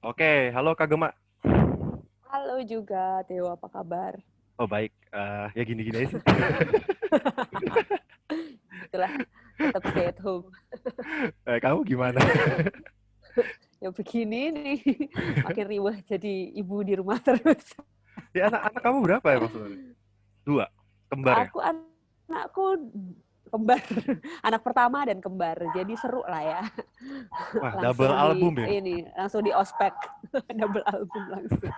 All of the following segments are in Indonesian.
Oke, halo Kak Gema. Halo juga, Theo, apa kabar? Oh baik, ya gini-gini aja sih. Itulah, tetap stay at home. Kamu gimana? Ya begini nih, makin riwah jadi ibu di rumah terus. Ya anak-anak kamu berapa ya maksudnya? Dua, kembar ya? Anakku kembar, anak pertama dan kembar, jadi seru lah ya. Wah, double Langsung album ya? langsung di ospek, double album langsung.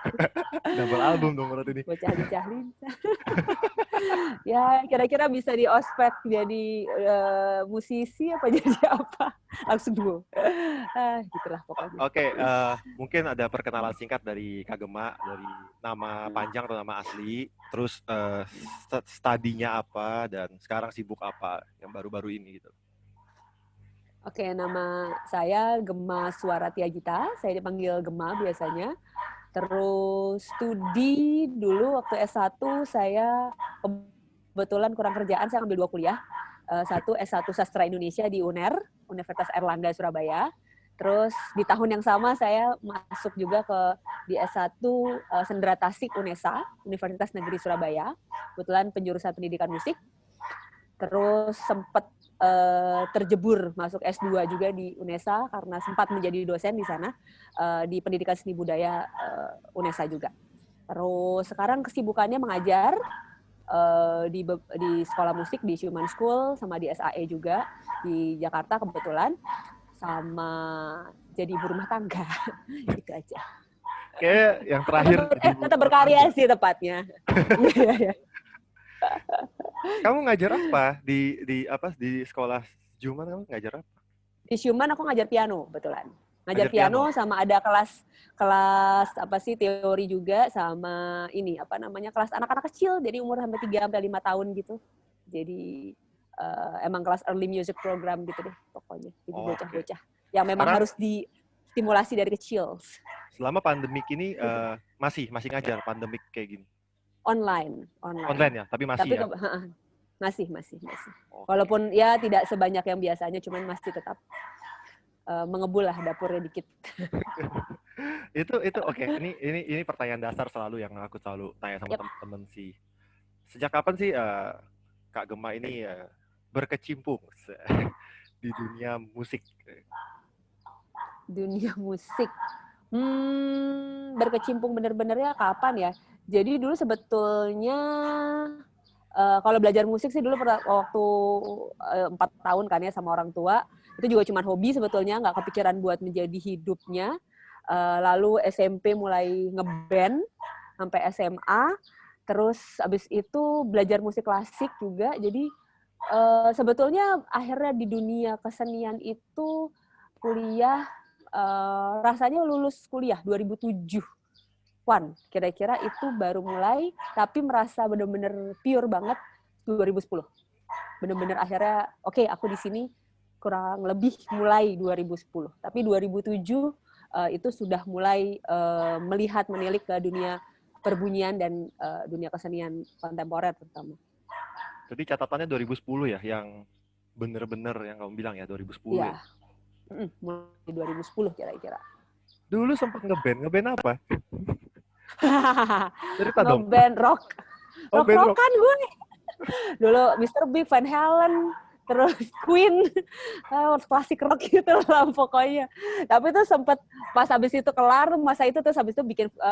Double album dong berarti ini. Bocah lincah lincah. Ya kira-kira bisa di ospek jadi musisi apa jadi apa? Langsung dulu. Gitulah pokoknya. Oke, mungkin ada perkenalan singkat dari Kak Gema, dari nama panjang atau nama asli, terus studinya apa, dan sekarang sibuk apa yang baru-baru ini gitu. Oke, nama saya Gema Suara Tiagita. Saya dipanggil Gema biasanya. Terus studi dulu waktu S1 saya kebetulan kurang kerjaan, saya ambil 2 kuliah. Satu S1 Sastra Indonesia di UNER, Universitas Airlangga Surabaya. Terus di tahun yang sama saya masuk juga di S1 Sendera Tasik UNESA, Universitas Negeri Surabaya. Kebetulan penjurusan pendidikan musik. Terus sempat terjebur masuk S2 juga di UNESA karena sempat menjadi dosen di sana di pendidikan seni budaya UNESA juga. Terus sekarang kesibukannya mengajar di sekolah musik di Human School sama di SAE juga di Jakarta kebetulan, sama jadi ibu rumah tangga. Gitu aja. Kayak yang terakhir jadi Tetap berkarya sih tepatnya. Kamu ngajar apa di sekolah Juman, kamu ngajar apa? Di Human aku ngajar piano betulan. Ngajar Ngajar piano piano. sama ada kelas apa sih teori juga, sama ini apa namanya kelas anak-anak kecil jadi umur sampai 3 sampai 5 tahun gitu. Jadi emang kelas early music program gitu deh pokoknya. Jadi Oh, oke. bocah-bocah yang memang Sekarang harus distimulasi dari kecil. selama pandemik ini masih ngajar pandemik kayak gini. Online. Online ya, tapi masih Tapi ya. masih. Oke. Walaupun ya tidak sebanyak yang biasanya, cuman masih tetap mengebul lah dapurnya dikit. Itu oke. Ini pertanyaan dasar selalu yang aku selalu tanya sama Yep. teman-teman sih. Sejak kapan sih Kak Gema ini berkecimpung di dunia musik? Dunia musik. Berkecimpung bener-benernya kapan ya? Jadi dulu sebetulnya kalau belajar musik sih dulu waktu 4 tahun kan ya sama orang tua, itu juga cuma hobi sebetulnya, nggak kepikiran buat menjadi hidupnya. Lalu SMP mulai ngeband sampai SMA, terus abis itu belajar musik klasik juga. Jadi sebetulnya akhirnya di dunia kesenian itu kuliah, rasanya lulus kuliah 2007. Kira-kira itu baru mulai, tapi merasa benar-benar pure banget 2010. Benar-benar akhirnya, oke, aku di sini kurang lebih mulai 2010. Tapi 2007 itu sudah mulai menilik ke dunia perbunyian dan dunia kesenian kontemporer terutama. Jadi catatannya 2010 ya, yang bener-bener yang kamu bilang ya 2010 ya. Iya, mulai 2010 kira-kira. Dulu sempat ngeband apa? Cerita dong. Ngeband rock. Oh, band rock. Rock-rockan gue. Dulu Mr. Big, Van Halen, terus Queen, klasik rock gitu lah pokoknya. Tapi itu sempat pas habis itu kelar masa itu, terus habis itu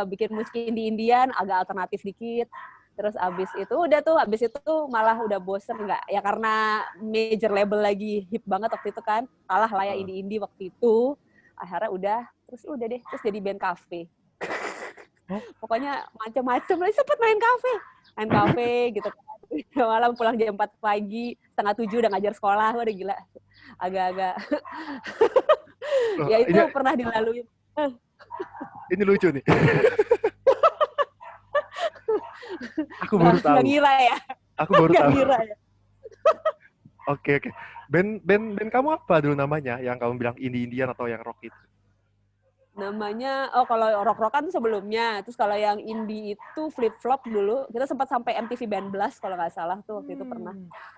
bikin musik Indian agak alternatif dikit. Terus habis itu malah udah bosen, nggak ya, karena major label lagi hip banget waktu itu kan, kalah lah ya indie waktu itu. Akhirnya terus jadi band cafe. Pokoknya macam-macam lah, sempat main kafe gitu. Malam pulang jam 4 pagi, setengah 7 udah ngajar sekolah, udah gila. Agak-agak ya itu ini, pernah dilalui. ini lucu nih. Aku baru tahu. Nggak ngira ya. Aku baru tahu. Ngira ya. Oke. Band kamu apa dulu namanya? Yang kamu bilang Indian atau yang rock itu? Namanya, kalau rock-rockan sebelumnya. Terus kalau yang indie itu Flip Flop dulu. Kita sempat sampai MTV Band Blast kalau nggak salah tuh waktu itu pernah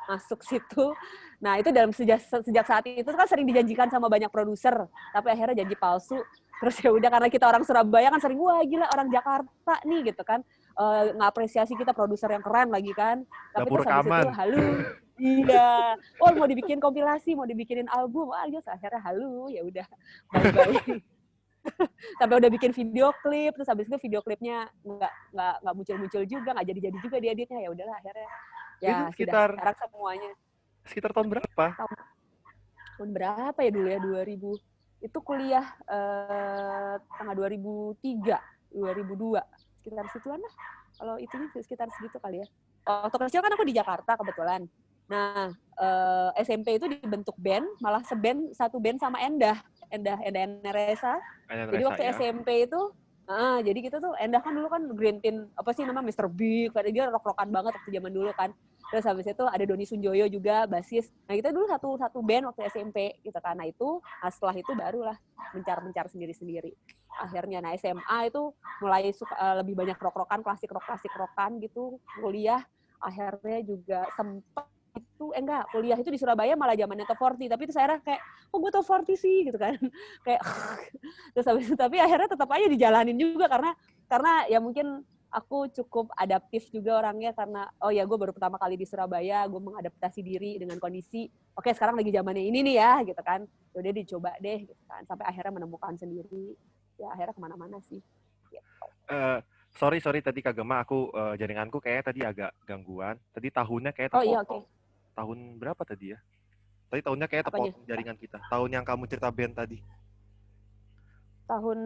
masuk situ. Nah itu sejak saat itu kan sering dijanjikan sama banyak produser, tapi akhirnya janji palsu. Terus ya udah karena kita orang Surabaya kan sering wah gila orang Jakarta nih gitu kan. Ngapresiasi kita produser yang keren lagi kan. Tapi Dapur terus habis itu rekaman. halu. Iya. Oh mau dibikin kompilasi, mau dibikinin album. Wah, yes, akhirnya halu. Ya udah. Bye-bye. Sampai udah bikin video klip, terus habis itu video klipnya nggak muncul-muncul juga, nggak jadi-jadi juga dieditnya. Ya udahlah akhirnya. Ya Itu sudah sekarang semuanya. sekitar tahun berapa? Tahun berapa ya dulu ya 2000 itu kuliah tanggal 2003 2002 sekitar situan lah kalau itunya sekitar segitu kali ya. Waktu kecil kan aku di Jakarta kebetulan. Nah SMP itu dibentuk band, malah satu band sama Endah Resa. Jadi waktu ya. SMP itu jadi kita tuh Endah kan dulu kan Green Teen apa sih nama Mr. Big, dia rock-rockan banget waktu zaman dulu kan. Terus habis itu ada Doni Sunjoyo juga basis. Nah kita dulu satu band waktu SMP gitu kan. Nah setelah itu barulah mencar sendiri-sendiri. Akhirnya nah SMA itu mulai lebih banyak rock-rockan, klasik rockan gitu. Kuliah akhirnya juga sempat itu kuliah itu di Surabaya malah zamannya Top 40, tapi itu saya kayak gue Top 40 sih gitu kan. Kayak terus habis itu tapi akhirnya tetap aja dijalanin juga karena ya mungkin aku cukup adaptif juga orangnya karena gue baru pertama kali di Surabaya, gue mengadaptasi diri dengan kondisi oke sekarang lagi zamannya ini nih ya gitu kan, udah dicoba deh gitu kan sampai akhirnya menemukan sendiri ya akhirnya kemana-mana sih. Sorry tadi Kak Gema aku jaringanku kayak tadi agak gangguan. Tadi tahunnya kayak terpotong. terpotong. Okay. Tahun berapa tadi ya? Tadi tahunnya kayak terpotong jaringan kita. Tahun yang kamu cerita band tadi. Tahun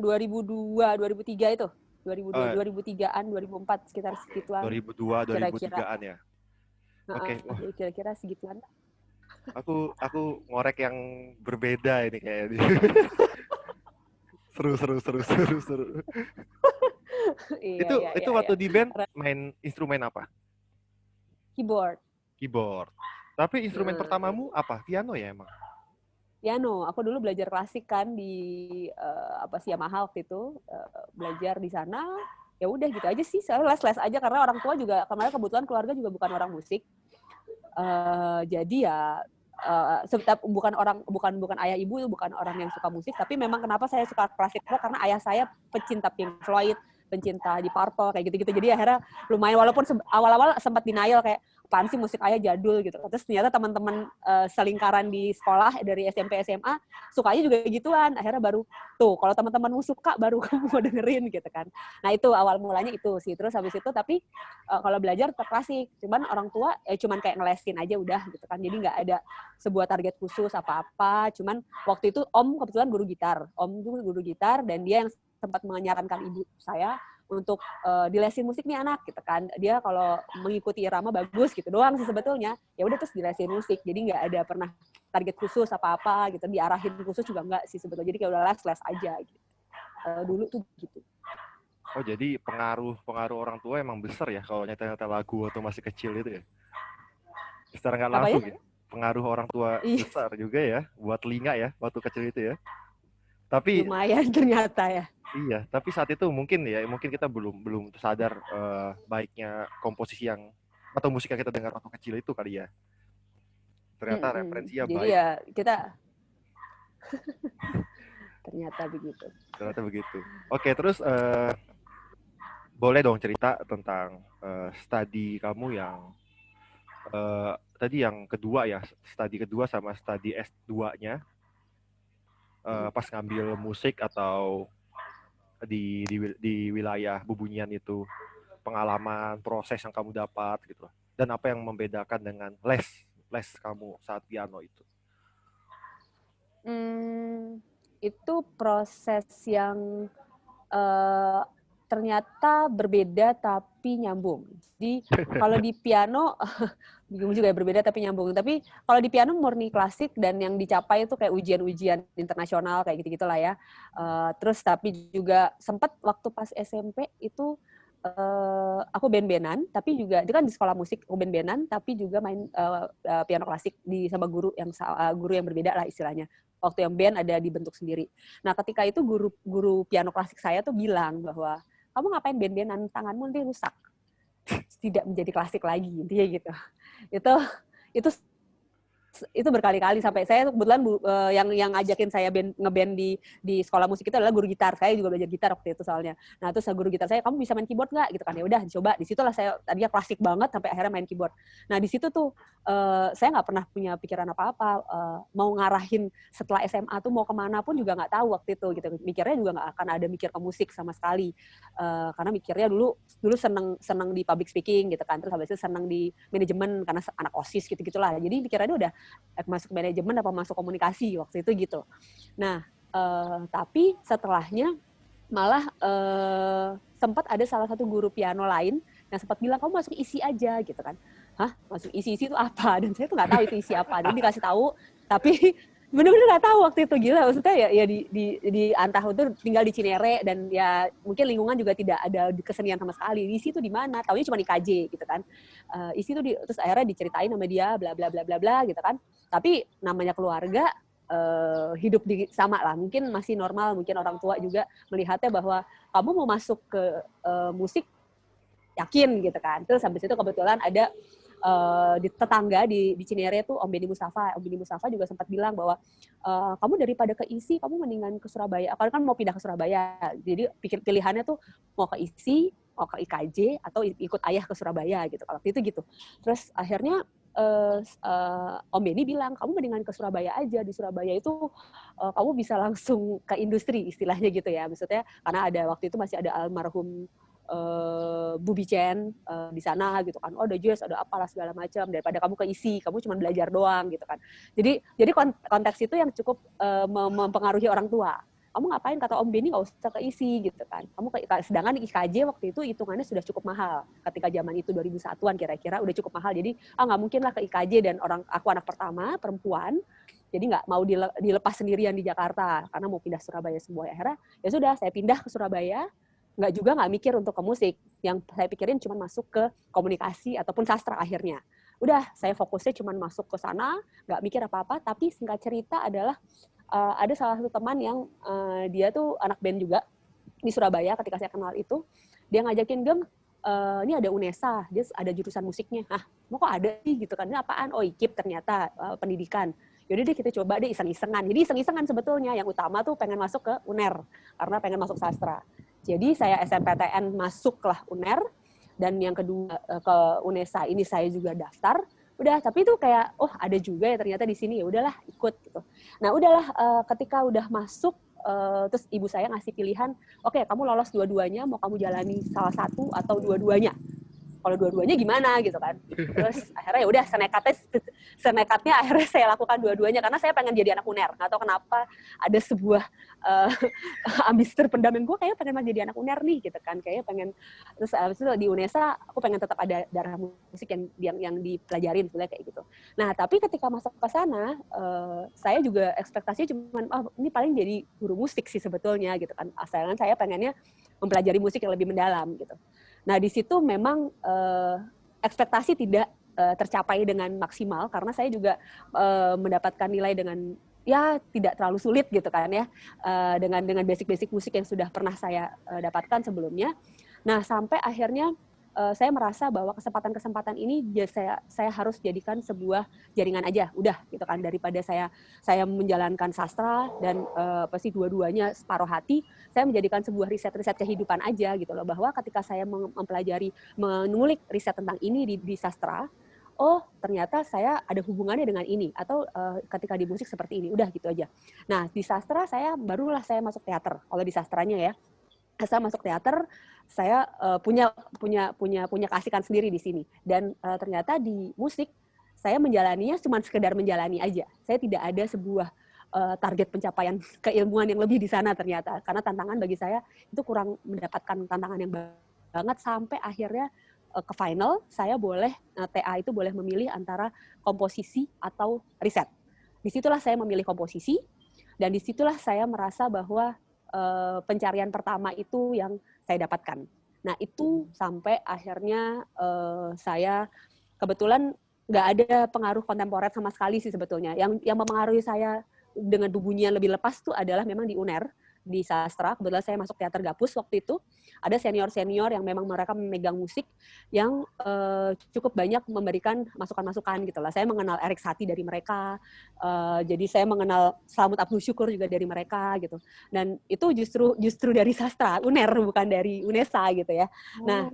2002, 2003 itu. 2003-an, 2004 sekitar segituan. 2002, 2003-an ya. Oke. Okay. Kira-kira segituan. Aku ngorek yang berbeda ini kayaknya. seru. Itu waktu di band main instrumen apa? Keyboard. Tapi instrumen pertamamu apa? Piano ya emang? Piano. Aku dulu belajar klasik kan di Yamaha waktu itu, belajar di sana. Ya udah gitu aja sih, saya les aja karena orang tua juga kemarin kebetulan keluarga juga bukan orang musik. Jadi ya bukan ayah ibu bukan orang yang suka musik, tapi memang kenapa saya suka klasik rock karena ayah saya pecinta Pink Floyd, pencinta di Purple kayak gitu-gitu. Jadi akhirnya lumayan walaupun awal-awal sempat denial kayak apaan sih musik ayah jadul gitu. Terus ternyata teman-teman selingkaran di sekolah dari SMP SMA sukanya juga gituan. Akhirnya baru tuh kalau teman-temanmu suka baru kamu mau dengerin gitu kan. Nah itu awal mulanya itu sih. Terus habis itu tapi kalau belajar tetap klasik. Cuman orang tua cuman kayak ngelesin aja udah gitu kan. Jadi nggak ada sebuah target khusus apa-apa. Cuman waktu itu Om kebetulan guru gitar. Om itu guru gitar dan dia yang sempat menyarankan ibu saya untuk dilesin musik nih anak gitu kan. Dia kalau mengikuti irama bagus gitu doang sih sebetulnya. Ya udah terus dilesin musik. Jadi nggak ada pernah target khusus apa-apa gitu. Diarahin khusus juga nggak sih sebetulnya. Jadi kayak udah les aja gitu. Dulu tuh gitu. Oh jadi pengaruh orang tua emang besar ya kalau nyetel lagu waktu masih kecil itu ya? Secara nggak langsung ya? Pengaruh orang tua besar juga ya buat telinga ya waktu kecil itu ya. Tapi lumayan ternyata ya. Iya, tapi saat itu mungkin kita belum sadar baiknya komposisi atau musik yang kita dengar waktu kecil itu kali ya. Ternyata referensinya jadi baik. Jadi ya kita ternyata begitu. Oke, terus boleh dong cerita tentang studi kamu yang tadi yang kedua ya, studi kedua sama studi S2-nya pas ngambil musik atau di wilayah Bubunyian itu, pengalaman, proses yang kamu dapat gitu, dan apa yang membedakan dengan les kamu saat piano itu? Itu proses yang ternyata berbeda tapi nyambung. Jadi kalau di piano bingung juga ya berbeda tapi nyambung. Tapi kalau di piano murni klasik dan yang dicapai itu kayak ujian-ujian internasional kayak gitu-gitulah ya. Terus tapi juga sempat waktu pas SMP itu aku band-bandan, tapi juga itu kan di sekolah musik aku band-bandan, tapi juga main piano klasik sama guru yang berbeda lah istilahnya. Waktu yang band ada dibentuk sendiri. Nah ketika itu guru piano klasik saya tuh bilang bahwa kamu ngapain band-bandan, tanganmu nanti rusak, tidak menjadi klasik lagi intinya gitu. Itu itu berkali-kali sampai saya kebetulan yang ngajakin saya ngeband di sekolah musik itu adalah guru gitar. Saya juga belajar gitar waktu itu soalnya. Nah, terus guru gitar saya, kamu bisa main keyboard nggak? Gitu kan. Ya udah coba. Di situlah saya tadinya klasik banget sampai akhirnya main keyboard. Nah, di situ tuh saya nggak pernah punya pikiran apa-apa mau ngarahin setelah SMA tuh mau kemana pun juga nggak tahu waktu itu gitu. Mikirnya juga nggak akan ada mikir ke musik sama sekali. Karena mikirnya dulu seneng di public speaking gitu kan. Terus habis itu seneng di manajemen karena anak OSIS gitu-gitulah. Jadi pikirannya udah masuk manajemen apa masuk komunikasi waktu itu gitu. Nah, tapi setelahnya malah sempat ada salah satu guru piano lain yang sempat bilang kamu masuk isi aja gitu kan. Hah, masuk isi itu apa? Dan saya tuh nggak tahu itu isi apa. Jadi dikasih tahu, tapi bener-bener nggak tahu waktu itu, gila. Maksudnya ya di Antah itu tinggal di Cinere dan ya mungkin lingkungan juga tidak ada kesenian sama sekali. Isi itu di mana? Taunya cuma di KJ gitu kan. Isi itu terus akhirnya diceritain sama dia bla bla bla bla bla gitu kan. Tapi namanya keluarga hidup sama lah, mungkin masih normal, mungkin orang tua juga melihatnya bahwa kamu mau masuk ke musik yakin gitu kan. Terus habis itu kebetulan ada di tetangga di Cinere tuh Om Benny Mustafa juga sempat bilang bahwa kamu daripada ke ISI kamu mendingan ke Surabaya. Aku kan mau pindah ke Surabaya, jadi pilihannya tuh mau ke ISI, mau ke IKJ atau ikut ayah ke Surabaya gitu. Kalau itu gitu. Terus akhirnya Om Benny bilang kamu mendingan ke Surabaya aja. Di Surabaya itu kamu bisa langsung ke industri istilahnya gitu ya. Maksudnya karena ada waktu itu masih ada almarhum Bubi Chen di sana gitu kan. Oh, ada jazz, ada apalah segala macam, daripada kamu ke isi, kamu cuma belajar doang gitu kan. Jadi konteks itu yang cukup mempengaruhi orang tua. Kamu ngapain, kata Om Benny, nggak usah ke isi gitu kan. Sedangkan IKJ waktu itu hitungannya sudah cukup mahal. Ketika zaman itu 2001-an kira-kira udah cukup mahal. Jadi nggak mungkin lah ke IKJ, dan aku anak pertama perempuan, jadi nggak mau dilepas sendirian di Jakarta karena mau pindah Surabaya semua. Akhirnya ya sudah, saya pindah ke Surabaya. Nggak mikir untuk ke musik. Yang saya pikirin cuma masuk ke komunikasi ataupun sastra akhirnya. Udah, saya fokusnya cuma masuk ke sana, nggak mikir apa-apa. Tapi singkat cerita adalah ada salah satu teman yang dia tuh anak band juga di Surabaya. Ketika saya kenal itu, dia ngajakin, ini ada UNESA, dia ada jurusan musiknya. Mau kok ada sih gitu kan? Ini apaan? Oh, IKIP ternyata, pendidikan. Yaudah deh kita coba deh iseng-isengan. Jadi iseng-isengan sebetulnya. Yang utama tuh pengen masuk ke UNER karena pengen masuk sastra. Jadi saya SNPTN masuklah UNER, dan yang kedua ke UNESA ini saya juga daftar. Udah, tapi itu kayak ada juga ya ternyata di sini, ya udahlah ikut gitu. Nah, udahlah ketika udah masuk terus ibu saya ngasih pilihan, oke, kamu lolos dua-duanya, mau kamu jalani salah satu atau dua-duanya. Kalau dua-duanya gimana gitu kan. Terus akhirnya ya udah, senekatnya akhirnya saya lakukan dua-duanya karena saya pengen jadi anak UNER. Nggak tahu kenapa ada sebuah ambisi terpendam yang gue kayaknya pengen jadi anak UNER nih gitu kan. Kayaknya pengen, terus abis itu di UNESA aku pengen tetap ada darah musik yang dipelajarin sebenarnya kayak gitu. Nah, tapi ketika masuk ke sana saya juga ekspektasinya cuma ini paling jadi guru musik sih sebetulnya gitu kan. Asalnya saya pengennya mempelajari musik yang lebih mendalam gitu. Nah, di situ memang ekspektasi tidak tercapai dengan maksimal karena saya juga mendapatkan nilai dengan ya tidak terlalu sulit gitu kan ya, dengan basic-basic musik yang sudah pernah saya dapatkan sebelumnya. Nah, sampai akhirnya saya merasa bahwa kesempatan-kesempatan ini saya harus jadikan sebuah jaringan aja, udah gitu kan, daripada saya menjalankan sastra dan pasti dua-duanya separuh hati, saya menjadikan sebuah riset kehidupan aja gitu loh, bahwa ketika saya mempelajari, menulik riset tentang ini di sastra, oh ternyata saya ada hubungannya dengan ini, atau ketika di musik seperti ini, udah gitu aja. Nah, di sastra barulah saya masuk teater. Kalau di sastranya ya, saya masuk teater, saya punya keasikan sendiri di sini, dan ternyata di musik saya menjalaninya cuma sekedar menjalani aja. Saya tidak ada sebuah target pencapaian keilmuan yang lebih di sana ternyata, karena tantangan bagi saya itu kurang mendapatkan tantangan yang banget, sampai akhirnya ke final saya boleh TA itu boleh memilih antara komposisi atau riset. Disitulah saya memilih komposisi, dan disitulah saya merasa bahwa pencarian pertama itu yang saya dapatkan. Nah, itu sampai akhirnya saya kebetulan nggak ada pengaruh kontemporer sama sekali sih sebetulnya. Yang mempengaruhi saya dengan bunyian lebih lepas itu adalah memang di UNER, di sastra. Kebetulan saya masuk teater Gapus waktu itu. Ada senior-senior yang memang mereka memegang musik yang cukup banyak memberikan masukan-masukan gitu lah. Saya mengenal Erik Satie dari mereka. Jadi saya mengenal Slamet Abdul Syukur juga dari mereka gitu. Dan itu justru dari sastra, UNER bukan dari UNESA gitu ya. Nah,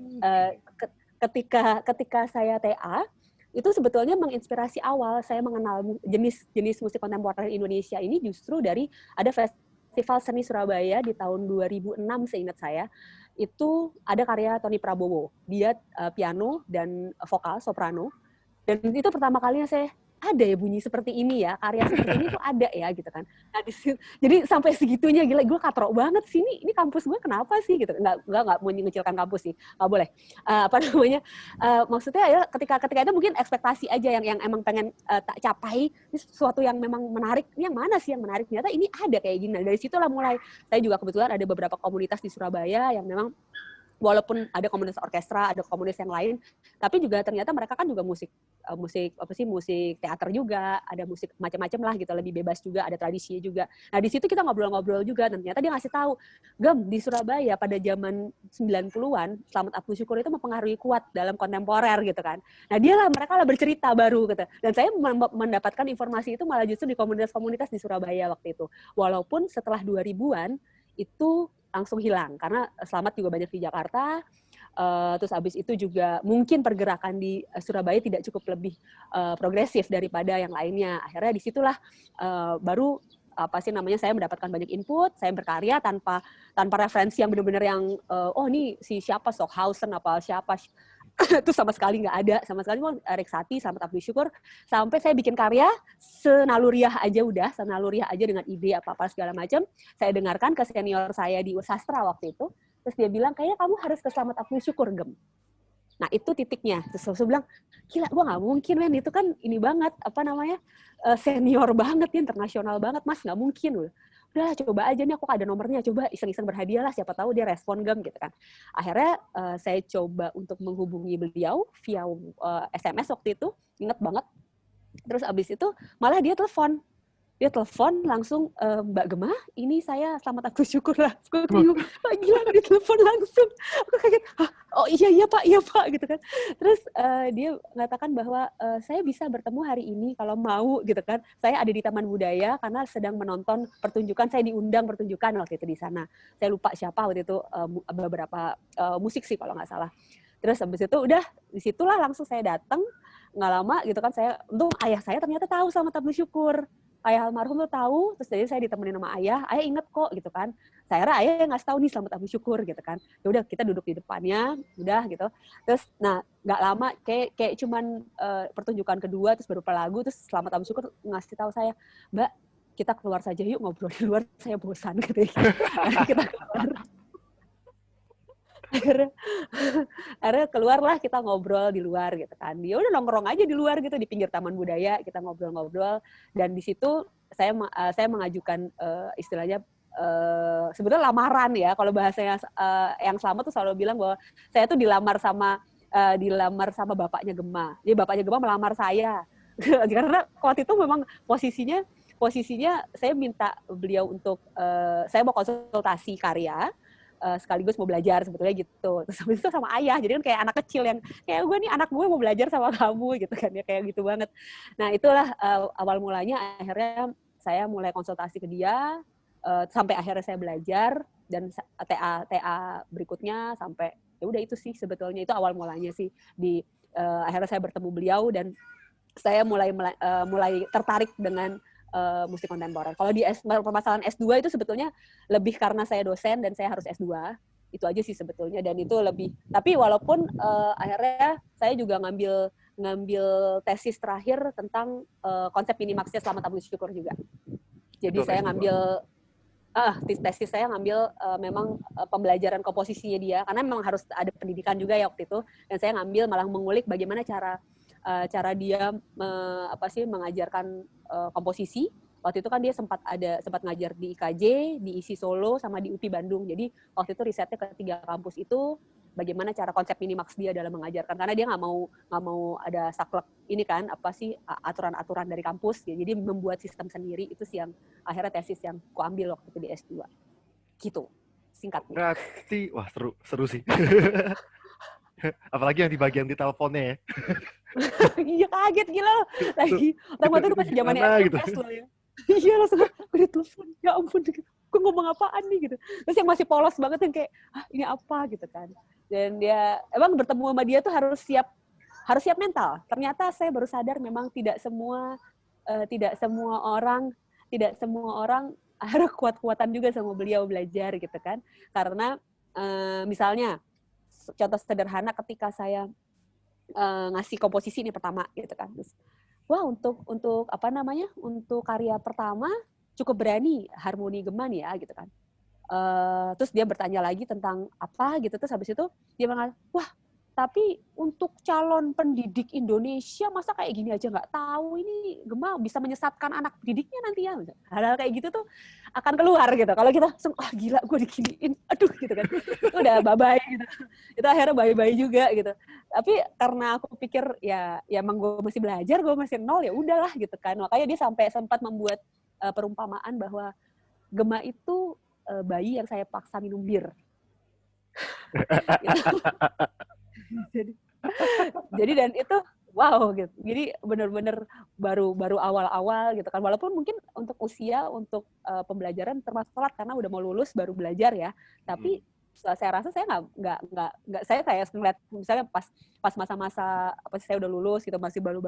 ketika saya TA itu sebetulnya menginspirasi awal saya mengenal jenis musik kontemporer Indonesia ini justru dari ada Festival Seni Surabaya di tahun 2006 seingat saya. Itu ada karya Tony Prabowo. Dia piano dan vokal soprano. Dan itu pertama kalinya saya ada ya bunyi seperti ini ya, karya seperti ini tuh ada ya gitu kan. Nah, jadi sampai segitunya gila, gue katrok banget sih ini kampus gue kenapa sih gitu. Enggak mau mengecilkan kampus sih, nggak boleh. Maksudnya ya ketika itu mungkin ekspektasi aja yang emang pengen tak capai, ini sesuatu yang memang menarik. Ini yang mana sih yang menarik? Ternyata ini ada kayak gini. Nah, dari situlah mulai saya juga kebetulan ada beberapa komunitas di Surabaya yang memang walaupun ada komunitas orkestra, ada komunitas yang lain, tapi juga ternyata mereka kan juga musik teater juga, ada musik macam-macam lah gitu, lebih bebas juga, ada tradisinya juga. Nah, di situ kita ngobrol-ngobrol juga, dan ternyata dia ngasih tahu, Gem, di Surabaya pada zaman 90-an, Slamet Abdul Syukur itu mempengaruhi kuat dalam kontemporer gitu kan. Nah, mereka lah bercerita baru gitu. Dan saya mendapatkan informasi itu malah justru di komunitas-komunitas di Surabaya waktu itu. Walaupun setelah 2000-an, itu langsung hilang karena Slamet juga banyak di Jakarta, terus abis itu juga mungkin pergerakan di Surabaya tidak cukup lebih progresif daripada yang lainnya. Akhirnya disitulah baru saya mendapatkan banyak input, saya berkarya tanpa referensi yang benar-benar yang ini si siapa Stockhausen apa siapa itu sama sekali nggak ada, sama sekali Erik Satie, Slamet Abdul Syukur, sampai saya bikin karya senaluriah aja dengan ide apa-apa segala macam, saya dengarkan ke senior saya di sastra waktu itu, terus dia bilang, kayaknya kamu harus ke Slamet Abdul Syukur, Gem. Nah, itu titiknya. Terus saya bilang, gila, gue nggak mungkin, men, itu kan ini banget, senior banget, internasional banget, Mas, nggak mungkin. Udah coba aja nih, aku ada nomornya, coba iseng-iseng berhadiah lah, siapa tahu dia respon, Gem, gitu kan. Akhirnya saya coba untuk menghubungi beliau via SMS waktu itu, inget banget. Terus abis itu malah dia telepon langsung, Mbak Gemma, ini saya Slamet Abdul Syukur lah. Aku bingung, Pak gila dia telepon langsung. Aku kaget, oh iya Pak, gitu kan. Terus dia mengatakan bahwa saya bisa bertemu hari ini kalau mau gitu kan. Saya ada di Taman Budaya karena sedang menonton pertunjukan, saya diundang pertunjukan waktu itu di sana. Saya lupa siapa waktu itu, beberapa musik sih kalau nggak salah. Terus habis itu udah disitulah langsung saya datang, nggak lama gitu kan, untung ayah saya ternyata tahu Slamet Abdul Syukur. Ayah almarhum tuh tahu, terus jadi saya ditemenin sama ayah inget kok gitu kan. Saya kira ayah ngasih tahu nih Slamet Abdul Syukur gitu kan. Ya udah kita duduk di depannya, udah gitu. Terus nggak lama kayak cuman pertunjukan kedua terus berupa lagu, terus Slamet Abdul Syukur ngasih tahu saya, Mbak, kita keluar saja yuk ngobrol di luar, saya bosan gitu. Kita keluar. Akhirnya keluarlah kita ngobrol di luar gitu kan. Dia udah nongkrong aja di luar gitu di pinggir Taman Budaya, kita ngobrol-ngobrol, dan di situ saya mengajukan istilahnya sebetulnya lamaran ya. Kalau bahasanya yang Slamet tuh selalu bilang bahwa saya tuh dilamar sama bapaknya Gemma. Jadi bapaknya Gemma melamar saya. Karena waktu itu memang posisinya saya minta beliau untuk saya mau konsultasi karya, sekaligus mau belajar sebetulnya gitu. Terus habis itu sama ayah, jadi kan kayak anak kecil yang kayak gue nih anak gue mau belajar sama kamu gitu kan ya, kayak gitu banget. Nah itulah awal mulanya akhirnya saya mulai konsultasi ke dia, sampai akhirnya saya belajar, dan TA berikutnya sampai ya udah itu sih sebetulnya itu awal mulanya sih di akhirnya saya bertemu beliau dan saya mulai tertarik dengan musik kontemporer. Kalau di permasalahan S2 itu sebetulnya lebih karena saya dosen dan saya harus S2. Itu aja sih sebetulnya, dan itu lebih. Tapi walaupun akhirnya saya juga ngambil tesis terakhir tentang konsep minimaxnya Slamet Abdul Syukur juga. Jadi saya ngambil tesis saya ngambil memang pembelajaran komposisinya dia, karena memang harus ada pendidikan juga ya waktu itu, dan saya ngambil malah mengulik bagaimana cara dia mengajarkan komposisi. Waktu itu kan dia sempat ngajar di IKJ, di ISI Solo, sama di UPI Bandung. Jadi waktu itu risetnya ke 3 kampus itu, bagaimana cara konsep minimax dia dalam mengajarkan, karena dia nggak mau ada saklek ini kan, aturan-aturan dari kampus ya. Jadi membuat sistem sendiri, itu sih yang akhirnya tesis yang ku ambil waktu itu di S2. Gitu, singkatnya. Berarti, wah seru sih. Apalagi yang di bagian di teleponnya ya. Iya kaget gila. Lagi orang waktu itu masih zamannya gitu. SMS loh ya. Iya langsung gue ditelepon, ya ampun, gue ngomong apaan nih gitu. Terus yang masih polos banget yang kayak, ini apa gitu kan. Dan dia, emang bertemu sama dia tuh harus siap mental. Ternyata saya baru sadar memang tidak semua orang harus kuat-kuatan juga sama beliau belajar gitu kan. Karena misalnya contoh sederhana ketika saya ngasih komposisi nih pertama gitu kan. Terus, wah untuk apa namanya? Untuk karya pertama cukup berani harmoni gema nih ya gitu kan. Terus dia bertanya lagi tentang apa gitu, terus habis itu dia bilang, wah tapi untuk calon pendidik Indonesia masa kayak gini aja nggak tahu, ini Gema bisa menyesatkan anak didiknya nanti ya. Hal-hal kayak gitu tuh akan keluar gitu. Kalau kita langsung, gila gue diginiin, aduh gitu kan. Itu udah bye-bye gitu. Itu akhirnya bye-bye juga gitu. Tapi karena aku pikir ya emang gue masih belajar, gue masih nol, ya udahlah gitu kan. Makanya dia sampai sempat membuat perumpamaan bahwa Gema itu bayi yang saya paksa minum bir. jadi dan itu wow gitu. Jadi benar-benar baru awal-awal gitu kan. Walaupun mungkin untuk usia, untuk pembelajaran termasuk telat karena udah mau lulus baru belajar ya. Tapi saya rasa saya nggak saya kayak ngeliat misalnya pas masa-masa apa saya udah lulus gitu, masih baru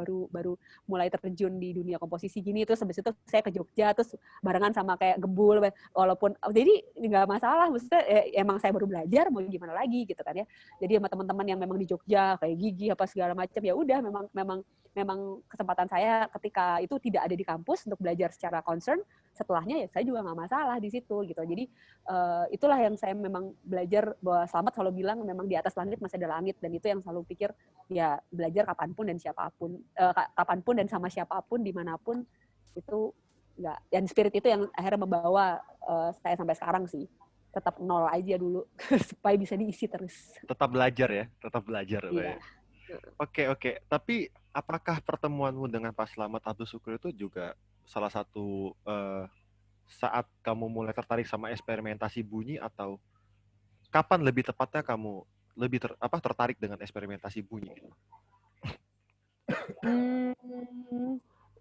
mulai terjun di dunia komposisi gini, terus habis itu saya ke Jogja terus barengan sama kayak Gembul, walaupun jadi nggak masalah, maksudnya emang saya baru belajar mau gimana lagi gitu kan ya. Jadi sama teman-teman yang memang di Jogja kayak Gigi apa segala macam, ya udah memang kesempatan saya ketika itu tidak ada di kampus untuk belajar secara concern, setelahnya ya saya juga nggak masalah di situ gitu. Jadi itulah yang saya memang belajar, bahwa Slamet selalu bilang memang di atas langit masih ada langit, dan itu yang selalu pikir ya belajar kapanpun dan siapapun, kapanpun dan sama siapapun dimanapun itu nggak, dan spirit itu yang akhirnya membawa saya sampai sekarang sih. Tetap nol aja dulu supaya bisa diisi terus. Tetap belajar ya, tetap belajar. Iya. Oke. Tapi apakah pertemuanmu dengan Pak Slamet Abdul Syukur itu juga salah satu saat kamu mulai tertarik sama eksperimentasi bunyi, atau kapan lebih tepatnya kamu lebih tertarik dengan eksperimentasi bunyi?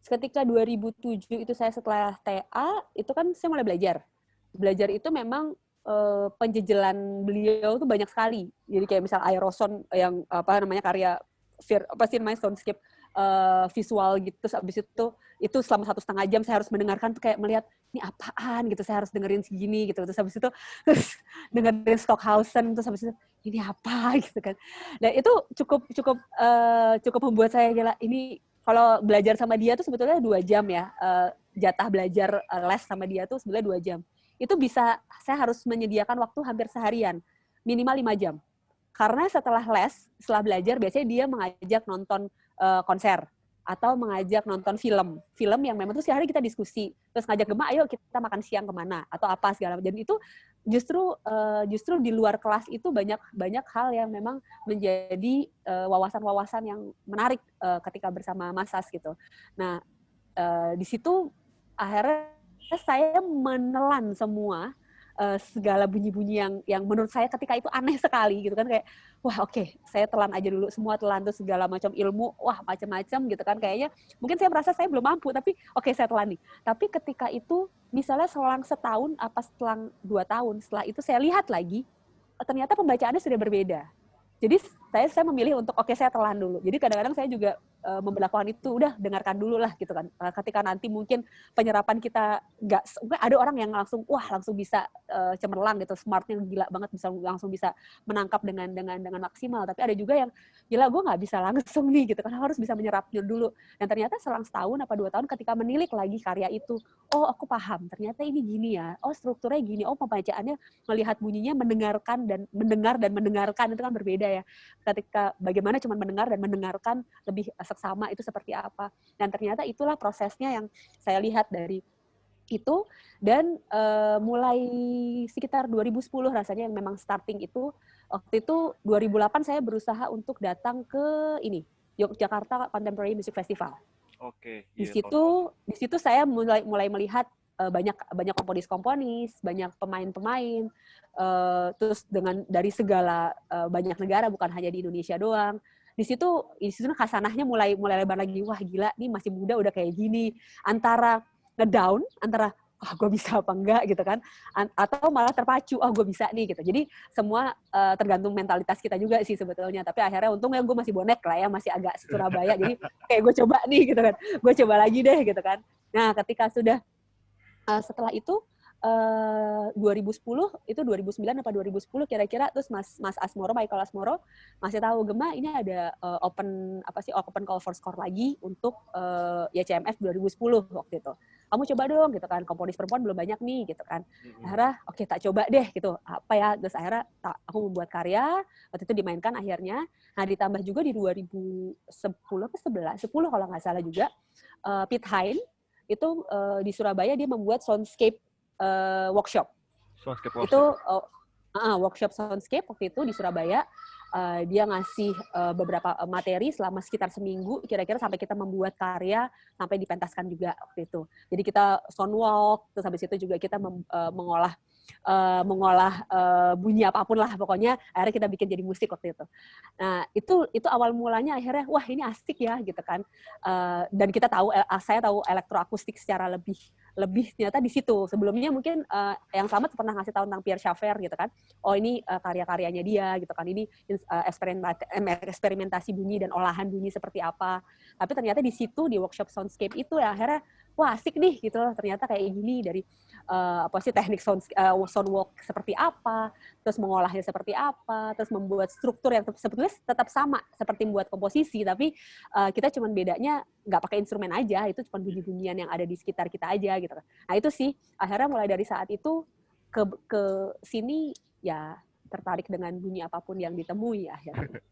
Ketika 2007 itu saya setelah TA, itu kan saya mulai belajar. Belajar itu memang penjejelan beliau tuh banyak sekali. Jadi kayak misal Aeroson yang apa namanya karya soundscape visual gitu, terus abis itu selama 1,5 jam saya harus mendengarkan tuh kayak melihat ini apaan gitu, saya harus dengerin segini gitu, terus habis itu terus dengerin Stockhausen, terus habis itu ini apa gitu kan. Dan itu cukup membuat saya gila, ini kalau belajar sama dia tuh sebetulnya 2 jam ya, jatah belajar les sama dia tuh sebetulnya 2 jam. Itu bisa, saya harus menyediakan waktu hampir seharian, minimal 5 jam. Karena setelah les, setelah belajar, biasanya dia mengajak nonton konser, atau mengajak nonton film yang memang tuh sehari kita diskusi, terus ngajak Gema, ayo kita makan siang kemana, atau apa segala macam. Dan itu justru di luar kelas itu banyak hal yang memang menjadi wawasan-wawasan yang menarik ketika bersama Mas Sas gitu. Nah, di situ akhirnya saya menelan semua segala bunyi-bunyi yang menurut saya ketika itu aneh sekali gitu kan, kayak wah oke, saya telan aja dulu, semua telan tuh segala macam ilmu, wah macam-macam gitu kan, kayaknya mungkin saya merasa saya belum mampu, tapi oke, saya telan nih. Tapi ketika itu misalnya selang setahun apa selang 2 tahun setelah itu saya lihat lagi, ternyata pembacaannya sudah berbeda. Jadi saya memilih untuk saya telan dulu. Jadi kadang-kadang saya juga memperlakukan itu, udah dengarkan dulu lah gitu kan. Ketika nanti mungkin penyerapan kita ada orang yang langsung bisa cemerlang gitu, smartnya gila banget, langsung bisa menangkap dengan maksimal. Tapi ada juga yang gila, gue nggak bisa langsung nih gitu kan, harus bisa menyerapnya dulu. Dan ternyata selang setahun apa 2 tahun ketika menilik lagi karya itu, oh aku paham, ternyata ini gini ya, oh strukturnya gini, oh pembacaannya melihat bunyinya, mendengar dan mendengarkan itu kan berbeda ya. Ketika bagaimana cuma mendengar dan mendengarkan lebih seksama itu seperti apa. Dan ternyata itulah prosesnya yang saya lihat dari itu. Dan mulai sekitar 2010 rasanya yang memang starting itu, waktu itu 2008 saya berusaha untuk datang ke Yogyakarta Contemporary Music Festival. Oke. Di situ saya mulai melihat banyak komponis, banyak pemain-pemain, terus dari segala banyak negara, bukan hanya di Indonesia doang. Di situ khasanahnya mulai lebar lagi. Wah gila, nih masih muda udah kayak gini. Antara ngedown, antara gue bisa apa enggak gitu kan, atau malah terpacu, gue bisa nih gitu. Jadi semua tergantung mentalitas kita juga sih sebetulnya. Tapi akhirnya untungnya gue masih bonek lah ya, masih agak Surabaya. Jadi kayak gue coba nih gitu kan, gue coba lagi deh gitu kan. Nah ketika sudah setelah itu 2010 itu 2009 apa 2010 kira-kira, terus Mas Asmoro, Michael Asmoro masih tahu, Gema ini ada open call for score lagi untuk ya CMF 2010 waktu itu. Kamu coba dong gitu kan, komponis perempuan belum banyak nih gitu kan. Akhirnya oke, tak coba deh gitu. Apa ya, terus akhirnya aku membuat karya, waktu itu dimainkan akhirnya. Nah ditambah juga di 2010 apa 10 kalau nggak salah juga, Pete Hein itu di Surabaya dia membuat soundscape workshop. Itu workshop soundscape waktu itu di Surabaya. Dia ngasih beberapa materi selama sekitar seminggu kira-kira sampai kita membuat karya, sampai dipentaskan juga waktu itu. Jadi kita sound walk, terus habis itu juga kita mengolah bunyi apapun lah pokoknya, akhirnya kita bikin jadi musik waktu itu. Nah itu awal mulanya akhirnya wah ini asik ya gitu kan, dan kita tahu, saya tahu elektroakustik secara lebih ternyata di situ. Sebelumnya mungkin yang Slamet pernah ngasih tahu tentang Pierre Schaeffer gitu kan, oh ini karya-karyanya dia gitu kan, ini eksperimentasi bunyi dan olahan bunyi seperti apa. Tapi ternyata di situ di workshop soundscape itu ya akhirnya wah asik nih gitu loh, ternyata kayak gini, dari teknik soundwalk seperti apa, terus mengolahnya seperti apa, terus membuat struktur yang sebetulnya tetap sama seperti membuat komposisi, tapi kita cuma bedanya nggak pakai instrumen aja, itu cuma bunyi-bunyian yang ada di sekitar kita aja gitu. Nah itu sih akhirnya mulai dari saat itu ke sini ya tertarik dengan bunyi apapun yang ditemui akhirnya.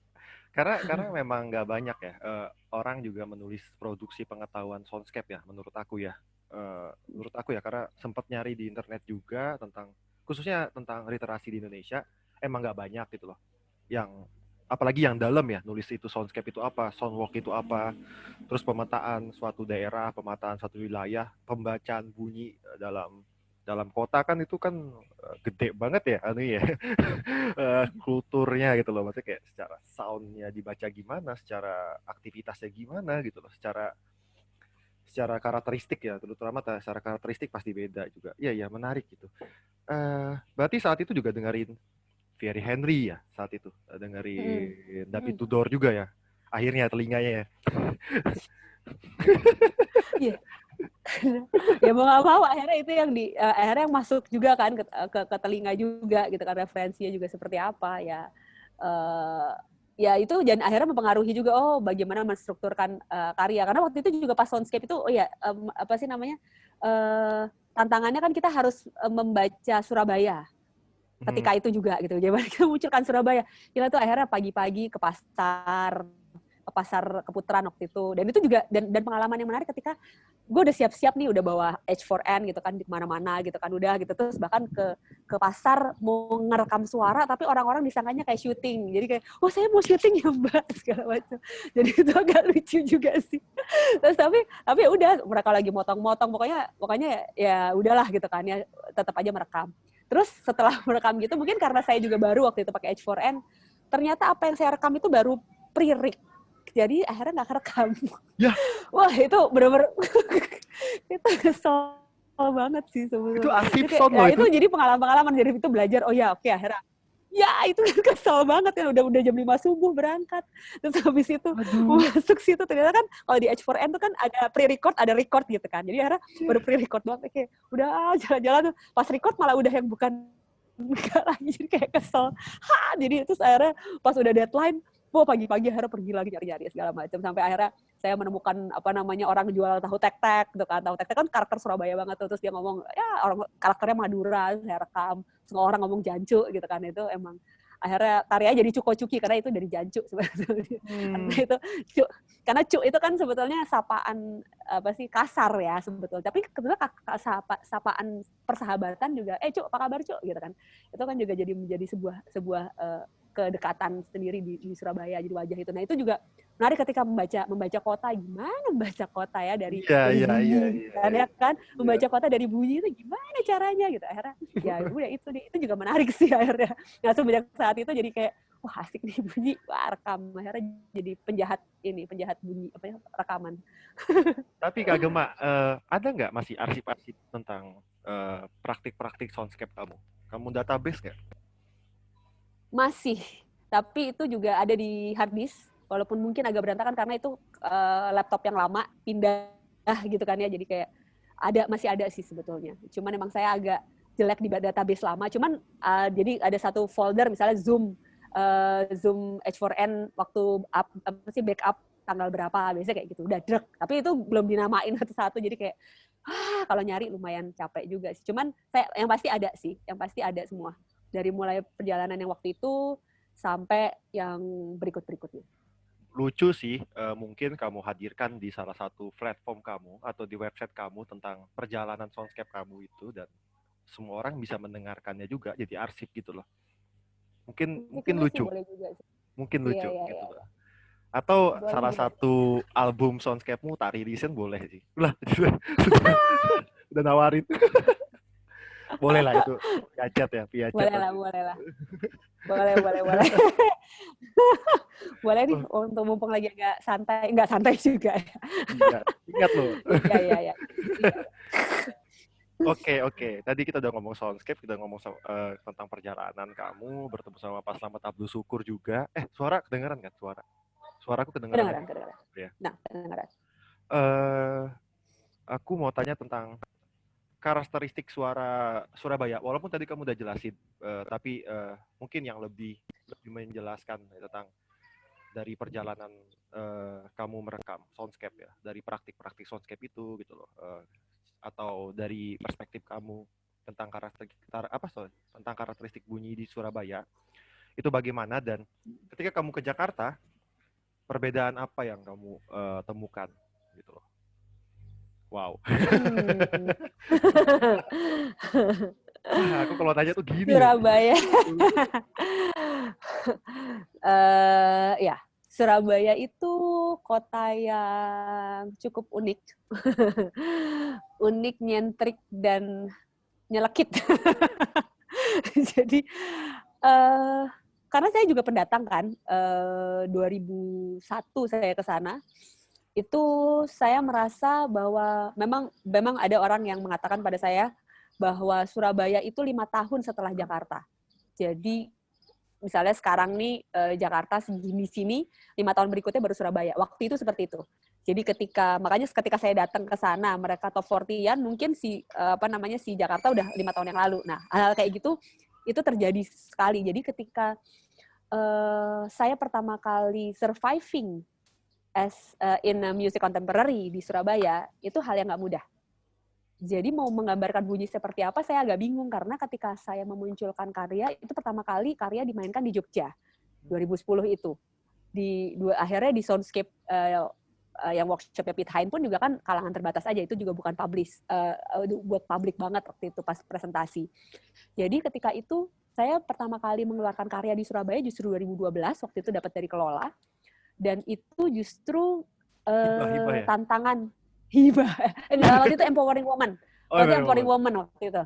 Karena memang nggak banyak ya orang juga menulis produksi pengetahuan soundscape ya, menurut aku ya. Menurut aku ya, karena sempat nyari di internet juga tentang, khususnya tentang literasi di Indonesia, emang nggak banyak gitu loh. Yang apalagi yang dalam ya, nulis itu soundscape itu apa, soundwalk itu apa, terus pemetaan suatu daerah, pemetaan suatu wilayah, pembacaan bunyi dalam kota kan itu kan gede banget ya anu ya. Kulturnya gitu loh, maksudnya kayak secara soundnya dibaca gimana, secara aktivitasnya gimana gitu loh, secara karakteristik ya, terutama secara karakteristik pasti beda juga. Iya menarik gitu. Berarti saat itu juga dengerin Thierry Henry ya, saat itu dengerin David Tudor juga ya, akhirnya telinganya ya. Iya. Ya mau nggak mau akhirnya itu yang akhirnya yang masuk juga kan ke telinga juga gitu kan, referensinya juga seperti apa ya. Ya itu dan akhirnya mempengaruhi juga bagaimana menstrukturkan karya, karena waktu itu juga pas soundscape itu apa sih namanya, tantangannya kan kita harus membaca Surabaya ketika itu juga gitu. Gimana kita munculkan Surabaya, kita tuh akhirnya pagi-pagi ke pasar Keputaran waktu itu, dan itu juga dan pengalaman yang menarik ketika gue udah siap-siap nih, udah bawa H4n gitu kan di mana-mana gitu kan, udah gitu, terus bahkan ke pasar mau ngerekam suara tapi orang-orang disangkanya kayak syuting, jadi kayak saya mau syuting ya mbak segala macam, jadi itu agak lucu juga sih. Terus tapi ya udah, mereka lagi motong-motong, pokoknya ya udahlah gitu kan ya, tetap aja merekam. Terus setelah merekam gitu, mungkin karena saya juga baru waktu itu pakai H4n, ternyata apa yang saya rekam itu baru pre-rig. Jadi akhirnya nggak kerekam. Ya. Wah itu bener-bener itu kesel banget sih sebenarnya. Itu arsip sound loh itu. Jadi pengalaman jadi itu belajar. Oke akhirnya. Ya itu kesel banget kan, udah jam 5 subuh berangkat. Terus habis itu masuk situ, ternyata kan kalau di H4n tuh kan ada pre-record, ada record gitu kan. Jadi akhirnya baru pre-record doang, kayak udah jalan-jalan tuh. Pas record malah udah yang bukan enggak lagi, jadi kayak kesel. Jadi itu akhirnya pas udah deadline, pagi-pagi akhirnya pergi lagi nyari-nyari segala macam, sampai akhirnya saya menemukan orang jual tahu tek-tek gitu kan. Tahu tek-tek kan karakter Surabaya banget tuh, terus dia ngomong ya orang karakternya Madura, saya rekam, semua orang ngomong jancu gitu kan. Itu emang akhirnya karyanya jadi Cuko-Cuki karena itu dari jancu sebetulnya. Karena cu itu kan sebetulnya sapaan kasar ya sebetulnya, tapi kebetulan sapaan persahabatan juga, cu apa kabar cu gitu kan. Itu kan juga jadi menjadi sebuah kedekatan sendiri di Surabaya, jadi wajah itu. Nah itu juga menarik ketika membaca kota. Gimana membaca kota ya dari bunyi iya. ya kan, membaca kota dari bunyi itu gimana caranya gitu. Akhirnya ya udah itu juga menarik sih akhirnya. Nah semenjak saat itu jadi kayak wah asik nih bunyi, wah rekam. Akhirnya jadi penjahat bunyi rekaman. Tapi Kak Gema, ada nggak masih arsip-arsip tentang praktik-praktik soundscape kamu? Kamu database nggak? Masih, tapi itu juga ada di hard disk, walaupun mungkin agak berantakan karena itu laptop yang lama, pindah gitu kan ya, jadi kayak masih ada sih sebetulnya. Cuman emang saya agak jelek di database lama, cuman jadi ada satu folder misalnya Zoom H4n waktu backup tanggal berapa, biasanya kayak gitu, udah drek. Tapi itu belum dinamain satu-satu, jadi kayak kalau nyari lumayan capek juga sih. Cuman yang pasti ada semua. Dari mulai perjalanan yang waktu itu sampai yang berikut-berikutnya. Lucu sih, mungkin kamu hadirkan di salah satu platform kamu atau di website kamu tentang perjalanan soundscape kamu itu, dan semua orang bisa mendengarkannya juga, jadi arsip gitu loh. Mungkin lucu. Mungkin lucu gitu loh. Atau boleh, salah satu album soundscape-mu tak rilisin boleh sih. Lah, udah nawarin. Boleh lah itu. Piacet ya, piacet. Boleh lah. Boleh. Boleh nih untuk mumpung lagi agak santai. Enggak santai juga ya. Iya, ingat loh. Iya. Oke. Tadi kita udah ngomong soundscape, kita ngomong tentang perjalanan kamu, bertemu sama Pak Slamet Abdul Syukur juga. Suara kedengeran kan? Suaraku kedengeran? Kedengeran. Ya. Nah, kedengeran. Aku mau tanya tentang karakteristik suara Surabaya. Walaupun tadi kamu udah jelasin, tapi mungkin yang lebih menjelaskan tentang dari perjalanan kamu merekam soundscape ya, dari praktik-praktik soundscape itu gitu loh, atau dari perspektif kamu tentang karakteristik bunyi di Surabaya itu bagaimana, dan ketika kamu ke Jakarta perbedaan apa yang kamu temukan gitu loh. Wow. Aku kalau tanya tuh gini. Surabaya. Ya, Surabaya itu kota yang cukup unik. Unik, nyentrik, dan nyelekit. Jadi, karena saya juga pendatang kan, 2001 saya ke sana. Itu saya merasa bahwa memang ada orang yang mengatakan pada saya bahwa Surabaya itu 5 tahun setelah Jakarta. Jadi misalnya sekarang nih Jakarta segini sini, 5 tahun berikutnya baru Surabaya. Waktu itu seperti itu. Jadi makanya ketika saya datang ke sana, mereka top 40-an, mungkin si Jakarta udah 5 tahun yang lalu. Nah, hal kayak gitu itu terjadi sekali. Jadi ketika saya pertama kali surviving in music contemporary di Surabaya, itu hal yang nggak mudah. Jadi mau menggambarkan bunyi seperti apa, saya agak bingung, karena ketika saya memunculkan karya, itu pertama kali karya dimainkan di Jogja, 2010 itu. Akhirnya di Soundscape, yang workshopnya Pete Hein pun juga kan kalangan terbatas aja, itu juga bukan buat publik banget waktu itu pas presentasi. Jadi ketika itu, saya pertama kali mengeluarkan karya di Surabaya justru 2012, waktu itu dapat dari Kelola. Dan itu justru hibah ya? tantangan hibah. Waktu itu empowering woman. Empowering woman waktu itu.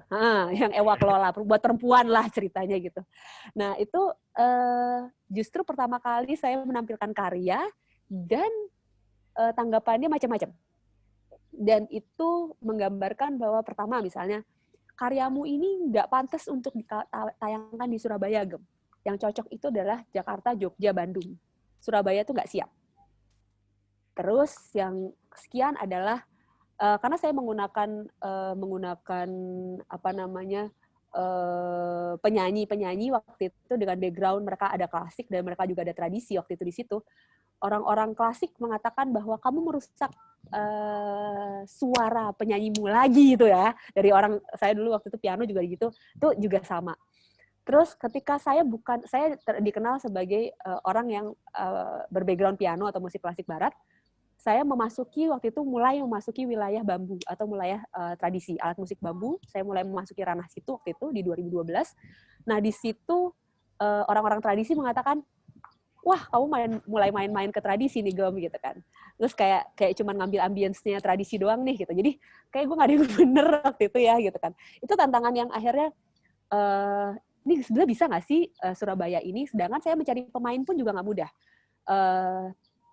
Yang Ewa kelola buat perempuan lah ceritanya gitu. Nah, itu justru pertama kali saya menampilkan karya dan tanggapannya macam-macam. Dan itu menggambarkan bahwa pertama misalnya karyamu ini nggak pantas untuk ditayangkan di Surabaya, Gem. Yang cocok itu adalah Jakarta, Jogja, Bandung. Surabaya tuh nggak siap. Terus yang sekian adalah karena saya menggunakan penyanyi waktu itu dengan background mereka ada klasik dan mereka juga ada tradisi waktu itu di situ. Orang-orang klasik mengatakan bahwa kamu merusak suara penyanyimu lagi gitu ya. Dari saya dulu waktu itu piano juga gitu, itu juga sama. Terus ketika saya dikenal sebagai orang yang berbackground piano atau musik klasik barat, saya mulai memasuki wilayah bambu atau wilayah tradisi alat musik bambu. Saya mulai memasuki ranah situ waktu itu di 2012. Nah di situ orang-orang tradisi mengatakan wah kamu mulai main-main ke tradisi nih Gem gitu kan. Terus kayak cuman ngambil ambience-nya tradisi doang nih gitu. Jadi kayak gue nggak ada yang bener waktu itu ya gitu kan. Itu tantangan yang akhirnya ini sebenarnya bisa nggak sih Surabaya ini, sedangkan saya mencari pemain pun juga nggak mudah.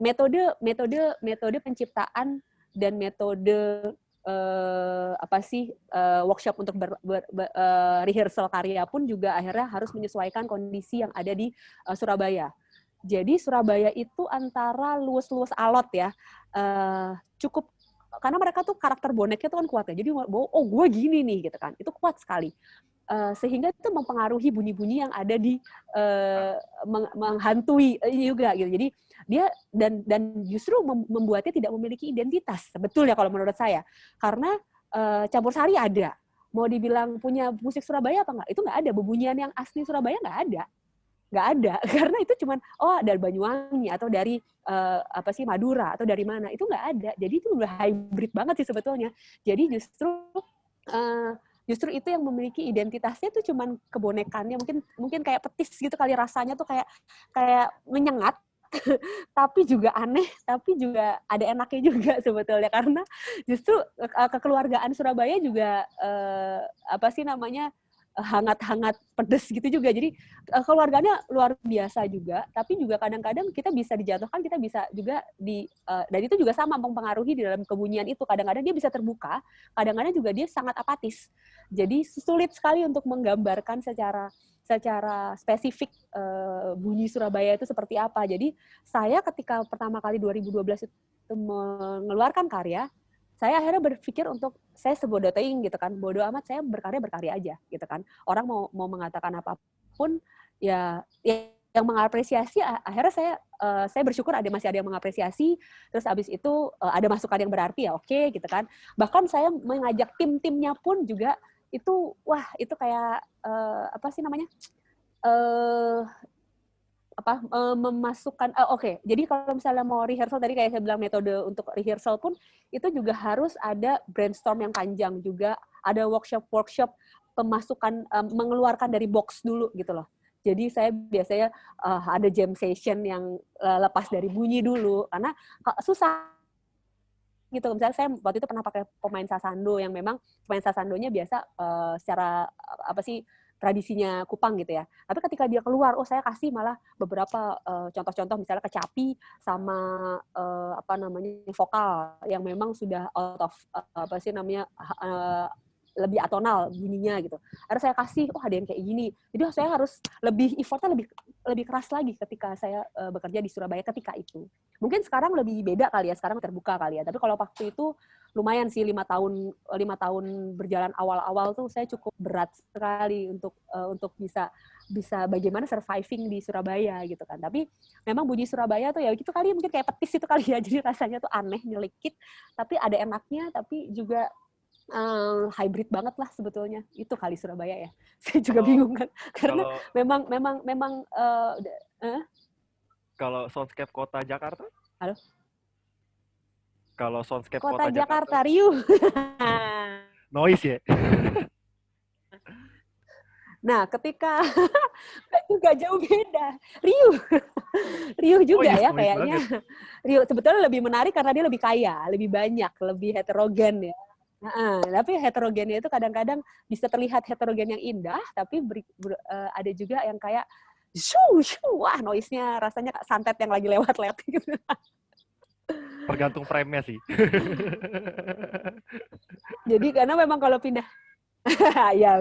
Metode penciptaan dan metode workshop untuk rehearsal karya pun juga akhirnya harus menyesuaikan kondisi yang ada di Surabaya. Jadi Surabaya itu antara luwes-luwes alot ya, cukup karena mereka tuh karakter boneknya tuh kan kuat ya. Jadi oh gue gini nih gitu kan, itu kuat sekali. Sehingga itu mempengaruhi bunyi-bunyi yang ada di menghantui juga gitu. Jadi dia dan justru membuatnya tidak memiliki identitas sebetulnya kalau menurut saya, karena campur sari ada. Mau dibilang punya musik Surabaya apa enggak? Itu enggak ada. Bebunyian yang asli Surabaya enggak ada. Nggak ada, karena itu cuman dari Banyuwangi atau dari Madura atau dari mana, itu nggak ada. Jadi itu udah hybrid banget sih sebetulnya. Jadi justru itu yang memiliki identitasnya tuh cuman kebonekannya, mungkin kayak petis gitu kali, rasanya tuh kayak menyengat tapi juga aneh, tapi juga ada enaknya juga sebetulnya, karena justru kekeluargaan Surabaya juga hangat-hangat pedes gitu juga. Jadi keluarganya luar biasa juga, tapi juga kadang-kadang kita bisa dijatuhkan, kita bisa juga dan itu juga sama mempengaruhi di dalam kebunyian itu. Kadang-kadang dia bisa terbuka, kadang-kadang juga dia sangat apatis. Jadi sulit sekali untuk menggambarkan secara spesifik bunyi Surabaya itu seperti apa. Jadi saya ketika pertama kali 2012 itu mengeluarkan karya, saya akhirnya berpikir untuk saya sebodoh teing gitu kan, bodoh amat, saya berkarya aja gitu kan. Orang mau mengatakan apapun ya yang mengapresiasi, akhirnya saya bersyukur masih ada yang mengapresiasi. Terus abis itu ada masukan yang berarti ya oke gitu kan. Bahkan saya mengajak tim-timnya pun juga itu, wah itu kayak memasukkan jadi kalau misalnya mau rehearsal, tadi kayak saya bilang metode untuk rehearsal pun itu juga harus ada brainstorm yang panjang, juga ada workshop pemasukan, mengeluarkan dari box dulu gitu loh. Jadi saya biasanya ada jam session yang lepas dari bunyi dulu, karena susah gitu. Misalnya saya waktu itu pernah pakai pemain sasando yang memang pemain sasandonya biasa secara tradisinya Kupang gitu ya. Tapi ketika dia keluar, saya kasih malah beberapa contoh-contoh, misalnya kecapi sama vokal yang memang sudah out of lebih atonal bunyinya gitu. Harus saya kasih, ada yang kayak gini. Jadi saya harus effortnya lebih keras lagi ketika saya bekerja di Surabaya ketika itu. Mungkin sekarang lebih beda kali ya, sekarang terbuka kali ya. Tapi kalau waktu itu lumayan sih, 5 tahun berjalan awal-awal tuh saya cukup berat sekali untuk bisa bagaimana surviving di Surabaya gitu kan. Tapi memang bunyi Surabaya tuh ya gitu kali, mungkin kayak petis itu kali ya. Jadi rasanya tuh aneh, nyelikit, tapi ada enaknya, tapi juga hybrid banget lah sebetulnya. Itu kali Surabaya ya. Saya juga bingung kan, karena memang kalau soundscape kota Jakarta? Halo? Kalau soundscape kota Jakarta riuh. Noise ya. Nah, ketika juga jauh beda, riuh juga ya kayaknya. Riuh sebetulnya lebih menarik karena dia lebih kaya, lebih banyak, lebih heterogen ya. Tapi heterogennya itu kadang-kadang bisa terlihat heterogen yang indah, tapi ada juga yang kayak wah noise-nya rasanya santet yang lagi lewat-lewat gitu. Tergantung frame-nya sih. Jadi karena memang kalau pindah ya,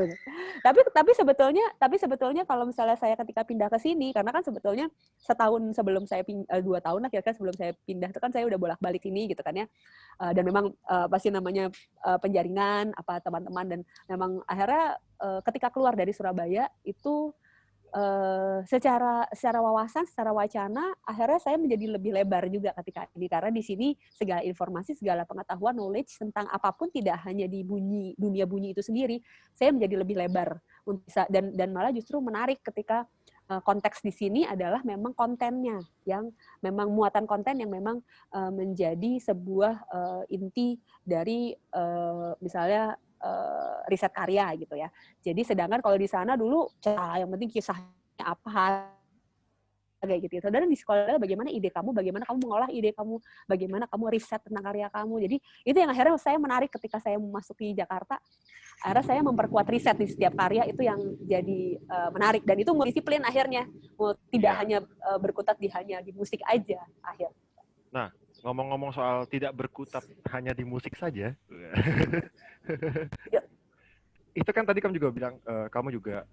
tapi sebetulnya kalau misalnya saya ketika pindah ke sini, karena kan sebetulnya setahun sebelum saya 2 tahun lah kira-kira sebelum saya pindah itu kan saya udah bolak-balik sini gitu kan ya, dan memang penjaringan teman-teman, dan memang akhirnya ketika keluar dari Surabaya itu secara wawasan, secara wacana, akhirnya saya menjadi lebih lebar juga ketika ini, karena di sini segala informasi, segala pengetahuan, knowledge tentang apapun, tidak hanya di dunia bunyi itu sendiri, saya menjadi lebih lebar dan malah justru menarik ketika konteks di sini adalah memang kontennya, yang memang muatan konten yang memang menjadi sebuah inti dari misalnya riset karya gitu ya. Jadi sedangkan kalau di sana dulu yang penting kisahnya apa, kayak gitu. Saudara di sekolah bagaimana ide kamu, bagaimana kamu mengolah ide kamu, bagaimana kamu riset tentang karya kamu. Jadi itu yang akhirnya saya menarik ketika saya memasuki Jakarta. Akhirnya saya memperkuat riset di setiap karya, itu yang jadi menarik, dan itu disiplin akhirnya. Tidak hanya berkutat hanya di musik aja akhirnya. Nah, ngomong-ngomong soal tidak berkutat hanya di musik saja. Itu kan tadi kamu juga bilang kamu juga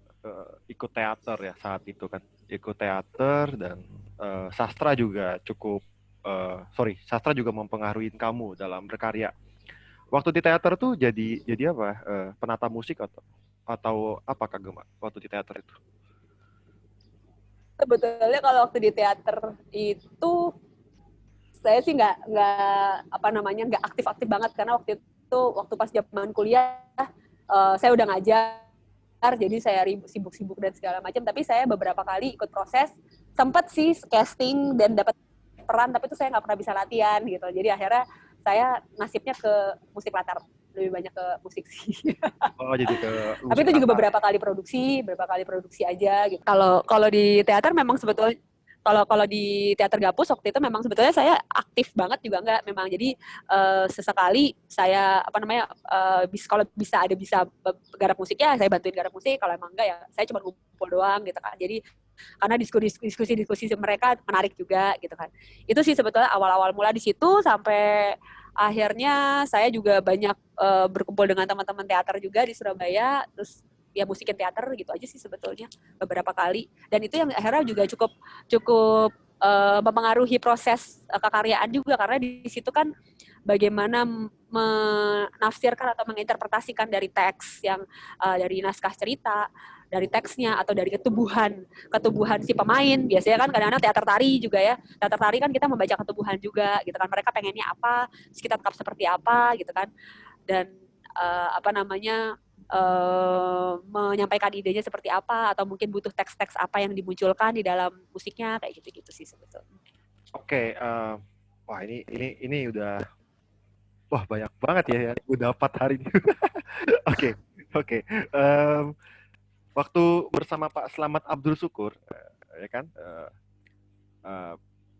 ikut teater ya saat itu kan, ikut teater dan sastra juga cukup sastra juga mempengaruhi kamu dalam berkarya. Waktu di teater tuh jadi apa, penata musik atau apa Kak Gema waktu di teater itu? Sebetulnya kalau waktu di teater itu saya sih nggak aktif banget, karena waktu pas zaman kuliah saya udah ngajar, jadi saya sibuk-sibuk dan segala macam. Tapi saya beberapa kali ikut proses, sempat sih casting dan dapat peran, tapi itu saya nggak pernah bisa latihan gitu. Jadi akhirnya saya nasibnya ke musik latar, lebih banyak ke musik sih. Oh, jadi ke musik. Tapi itu juga beberapa kali produksi aja gitu. Kalau di teater memang sebetulnya, kalau di teater Gapus waktu itu memang sebetulnya saya aktif banget juga enggak, memang jadi sesekali saya kalau bisa garap musik ya saya bantuin garap musik, kalau emang enggak ya saya cuma ngumpul doang gitu kan. Jadi karena diskusi mereka menarik juga gitu kan. Itu sih sebetulnya awal-awal mula di situ, sampai akhirnya saya juga banyak berkumpul dengan teman-teman teater juga di Surabaya, terus ya musikin teater gitu aja sih sebetulnya beberapa kali. Dan itu yang akhirnya juga cukup mempengaruhi proses kekaryaan juga, karena di situ kan bagaimana menafsirkan atau menginterpretasikan dari teks yang dari naskah cerita, dari teksnya, atau dari ketubuhan si pemain. Biasanya kan kadang-kadang teater tari juga ya, teater tari kan kita membaca ketubuhan juga gitu kan, mereka pengennya apa, kita tetap seperti apa gitu kan, dan menyampaikan idenya seperti apa, atau mungkin butuh teks-teks apa yang dimunculkan di dalam musiknya, kayak gitu-gitu sih sebetulnya. Oke, wah ini udah banyak banget ya yang udah dapat hari ini. Oke. Waktu bersama Pak Slamet Abdul Syukur, ya kan,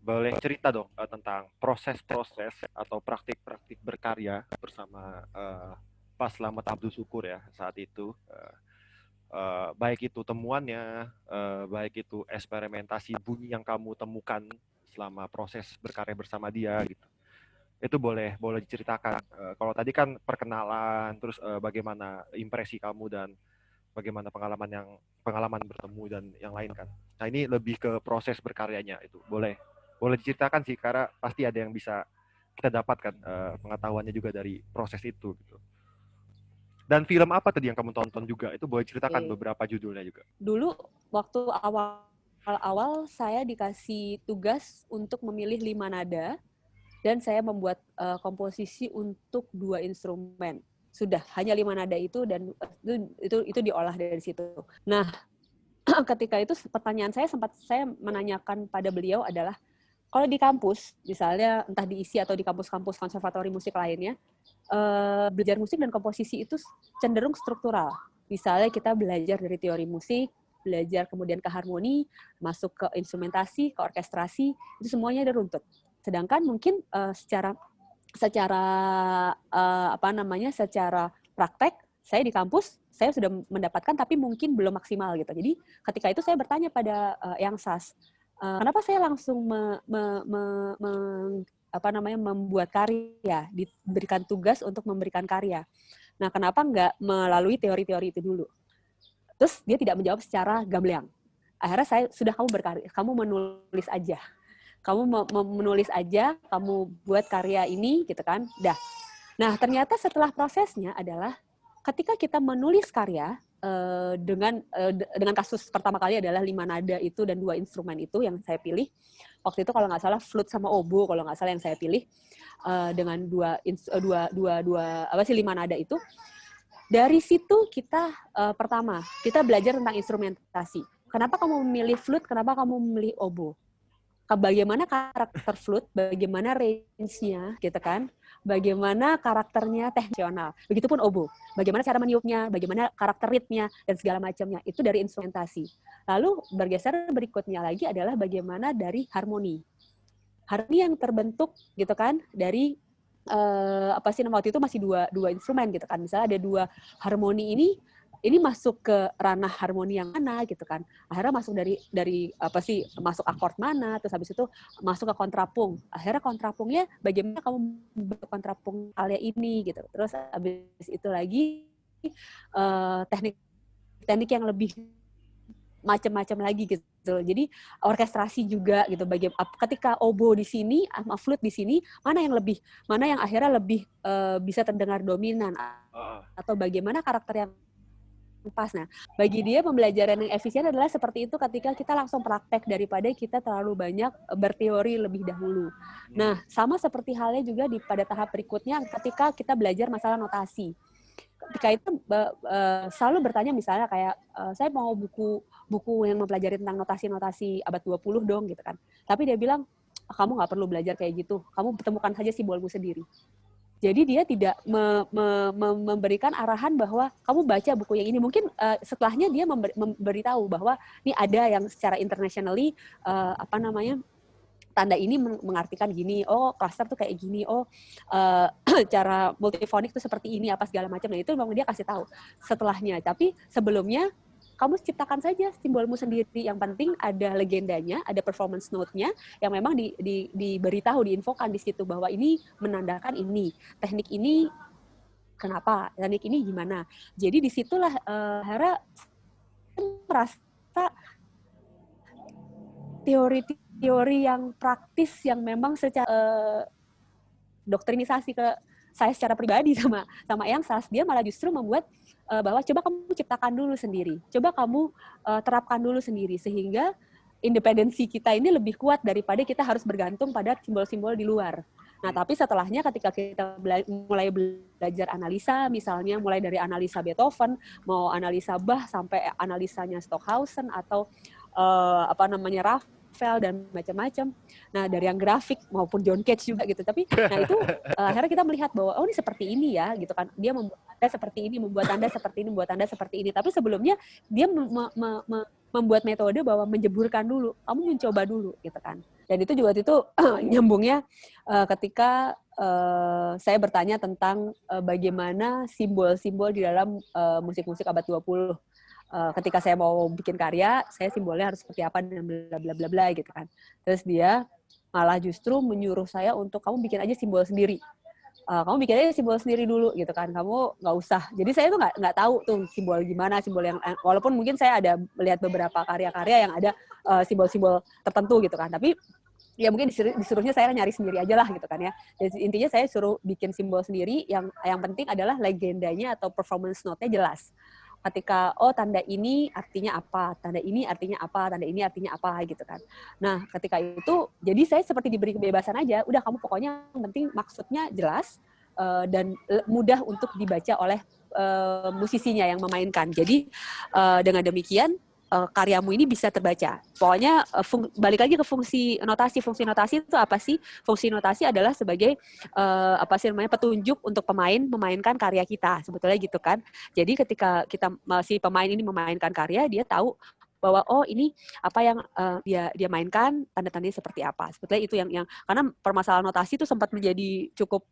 boleh cerita dong tentang proses-proses atau praktik-praktik berkarya bersama Pak Slamet Abdul Syukur ya saat itu. Baik itu temuannya, baik itu eksperimentasi bunyi yang kamu temukan selama proses berkarya bersama dia gitu. Itu boleh diceritakan. Kalau tadi kan perkenalan, terus bagaimana impresi kamu dan bagaimana pengalaman bertemu dan yang lain kan. Nah, ini lebih ke proses berkaryanya itu. Boleh diceritakan sih, karena pasti ada yang bisa kita dapatkan pengetahuannya juga dari proses itu gitu. Dan film apa tadi yang kamu tonton juga? Itu boleh ceritakan beberapa judulnya juga. Dulu waktu awal saya dikasih tugas untuk memilih 5 nada, dan saya membuat komposisi untuk 2 instrumen. Sudah hanya 5 nada itu, dan itu diolah dari situ. Nah, ketika itu pertanyaan saya menanyakan pada beliau adalah, kalau di kampus, misalnya entah di ISI atau di kampus-kampus konservatori musik lainnya, belajar musik dan komposisi itu cenderung struktural. Misalnya kita belajar dari teori musik, belajar kemudian ke harmoni, masuk ke instrumentasi, ke orkestrasi, itu semuanya ada runtut. Sedangkan mungkin secara praktek, saya di kampus saya sudah mendapatkan, tapi mungkin belum maksimal gitu. Jadi ketika itu saya bertanya pada Yang Sas, kenapa saya langsung membuat karya, diberikan tugas untuk memberikan karya. Nah, kenapa nggak melalui teori-teori itu dulu? Terus dia tidak menjawab secara gamblang. Akhirnya kamu berkarya, kamu menulis aja. Kamu menulis aja, kamu buat karya ini gitu kan. Dah. Nah, ternyata setelah prosesnya adalah ketika kita menulis karya dengan kasus pertama kali adalah 5 nada itu dan 2 instrumen itu yang saya pilih. Waktu itu kalau nggak salah flute sama oboe kalau nggak salah yang saya pilih, dengan 5 nada itu. Dari situ kita pertama kita belajar tentang instrumentasi. Kenapa kamu memilih flute? Kenapa kamu memilih oboe? bagaimana karakter flute, bagaimana range-nya gitu kan, bagaimana karakternya teknikal. Begitupun oboe, bagaimana cara meniupnya, bagaimana karakter ritmenya dan segala macamnya. Itu dari instrumentasi. Lalu bergeser berikutnya lagi adalah bagaimana dari harmoni. Harmoni yang terbentuk gitu kan dari waktu itu masih dua instrumen gitu kan. Misalnya ada dua harmoni ini masuk ke ranah harmoni yang mana gitu kan. Akhirnya masuk dari masuk akord mana, terus habis itu masuk ke kontrapung. Akhirnya kontrapungnya bagaimana kamu kontrapung alia ini gitu. Terus habis itu lagi teknik yang lebih macam-macam lagi gitu. Jadi orkestrasi juga gitu. Ketika oboe di sini, sama flute di sini, mana yang akhirnya lebih bisa terdengar dominan atau bagaimana karakter yang pas. Nah, bagi dia pembelajaran yang efisien adalah seperti itu ketika kita langsung praktek daripada kita terlalu banyak berteori lebih dahulu. Nah, sama seperti halnya juga pada tahap berikutnya ketika kita belajar masalah notasi. Ketika itu selalu bertanya misalnya kayak saya mau buku yang mempelajari tentang notasi-notasi abad 20 dong gitu kan. Tapi dia bilang kamu nggak perlu belajar kayak gitu. Kamu temukan saja simbolmu sendiri. Jadi dia tidak memberikan arahan bahwa kamu baca buku yang ini. Mungkin setelahnya dia memberitahu bahwa ini ada yang secara internationally tanda ini mengartikan gini, oh cluster tuh kayak gini, oh cara multifonik tuh seperti ini, apa segala macam. Nah itu memang dia kasih tahu setelahnya. Tapi sebelumnya kamu ciptakan saja simbolmu sendiri. Yang penting ada legendanya, ada performance note-nya yang memang diberitahu, diinfokan di situ bahwa ini menandakan ini, teknik ini kenapa, teknik ini gimana. Jadi disitulah Hera merasa teori yang praktis yang memang secara doktrinisasi ke saya secara pribadi sama Eyang Sas, dia malah justru membuat bahwa coba kamu ciptakan dulu sendiri, coba kamu terapkan dulu sendiri, sehingga independensi kita ini lebih kuat daripada kita harus bergantung pada simbol-simbol di luar. Nah, tapi setelahnya ketika kita mulai belajar analisa, misalnya mulai dari analisa Beethoven, mau analisa Bach sampai analisanya Stockhausen atau Rafael dan macam-macam. Nah, dari yang grafik maupun John Cage juga gitu. Tapi nah itu akhirnya kita melihat bahwa oh ini seperti ini ya gitu kan. Dia membuat Anda seperti ini, membuat Anda seperti ini, membuat Anda seperti ini. Tapi sebelumnya dia membuat metode bahwa menjeburkan dulu, kamu mencoba dulu gitu kan. Dan itu juga itu nyambungnya ketika saya bertanya tentang bagaimana simbol-simbol di dalam musik-musik abad 20. Ketika saya mau bikin karya, saya simbolnya harus seperti apa dan bla bla bla bla gitu kan. Terus dia malah justru menyuruh saya untuk kamu bikin aja simbol sendiri. Kamu bikin aja simbol sendiri dulu gitu kan. Kamu nggak usah. Jadi saya tuh nggak tahu tuh simbol gimana, simbol yang walaupun mungkin saya ada melihat beberapa karya-karya yang ada simbol-simbol tertentu gitu kan. Tapi ya mungkin disuruhnya saya nyari sendiri aja lah gitu kan ya. Jadi intinya saya suruh bikin simbol sendiri. Yang penting adalah legendanya atau performance note-nya jelas. Ketika tanda ini artinya apa, tanda ini artinya apa, tanda ini artinya apa gitu kan. Nah, ketika itu jadi saya seperti diberi kebebasan aja, udah kamu pokoknya yang penting maksudnya jelas dan mudah untuk dibaca oleh musisinya yang memainkan. Jadi dengan demikian karyamu ini bisa terbaca. Pokoknya balik lagi ke fungsi notasi. Fungsi notasi itu apa sih? Fungsi notasi adalah sebagai petunjuk untuk pemain memainkan karya kita. Sebetulnya gitu kan. Jadi ketika si pemain ini memainkan karya, dia tahu bahwa ini apa yang dia mainkan, tanda-tandanya seperti apa. Sebetulnya itu yang karena permasalahan notasi itu sempat menjadi cukup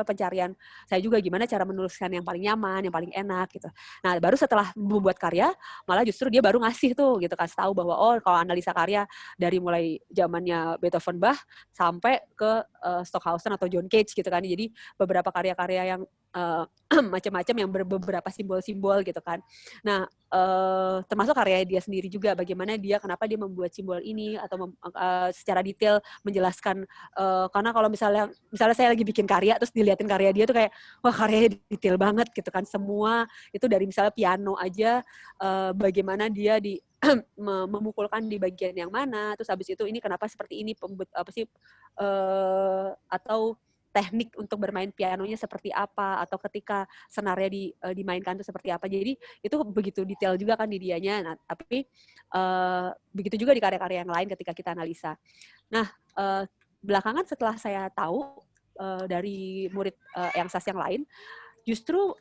pencarian saya juga, gimana cara menuliskan yang paling nyaman, yang paling enak gitu. Nah, baru setelah membuat karya, malah justru dia baru ngasih tuh gitu, kasih tahu bahwa kalau analisa karya dari mulai zamannya Beethoven, Bach sampai ke Stockhausen atau John Cage gitu kan. Jadi beberapa karya-karya yang macam-macam yang beberapa simbol-simbol gitu kan. Nah, termasuk karya dia sendiri juga, bagaimana kenapa dia membuat simbol ini atau secara detail menjelaskan. Karena kalau misalnya saya lagi bikin karya terus dilihatin karya dia tuh kayak wah karyanya detail banget gitu kan. Semua itu dari misalnya piano aja bagaimana dia memukulkan di bagian yang mana, terus habis itu ini kenapa seperti ini atau teknik untuk bermain pianonya seperti apa, atau ketika senarnya dimainkan itu seperti apa. Jadi itu begitu detail juga kan di dianya. Nah, tapi begitu juga di karya-karya yang lain ketika kita analisa. Nah, belakangan setelah saya tahu dari murid Eyang Sas yang lain, justru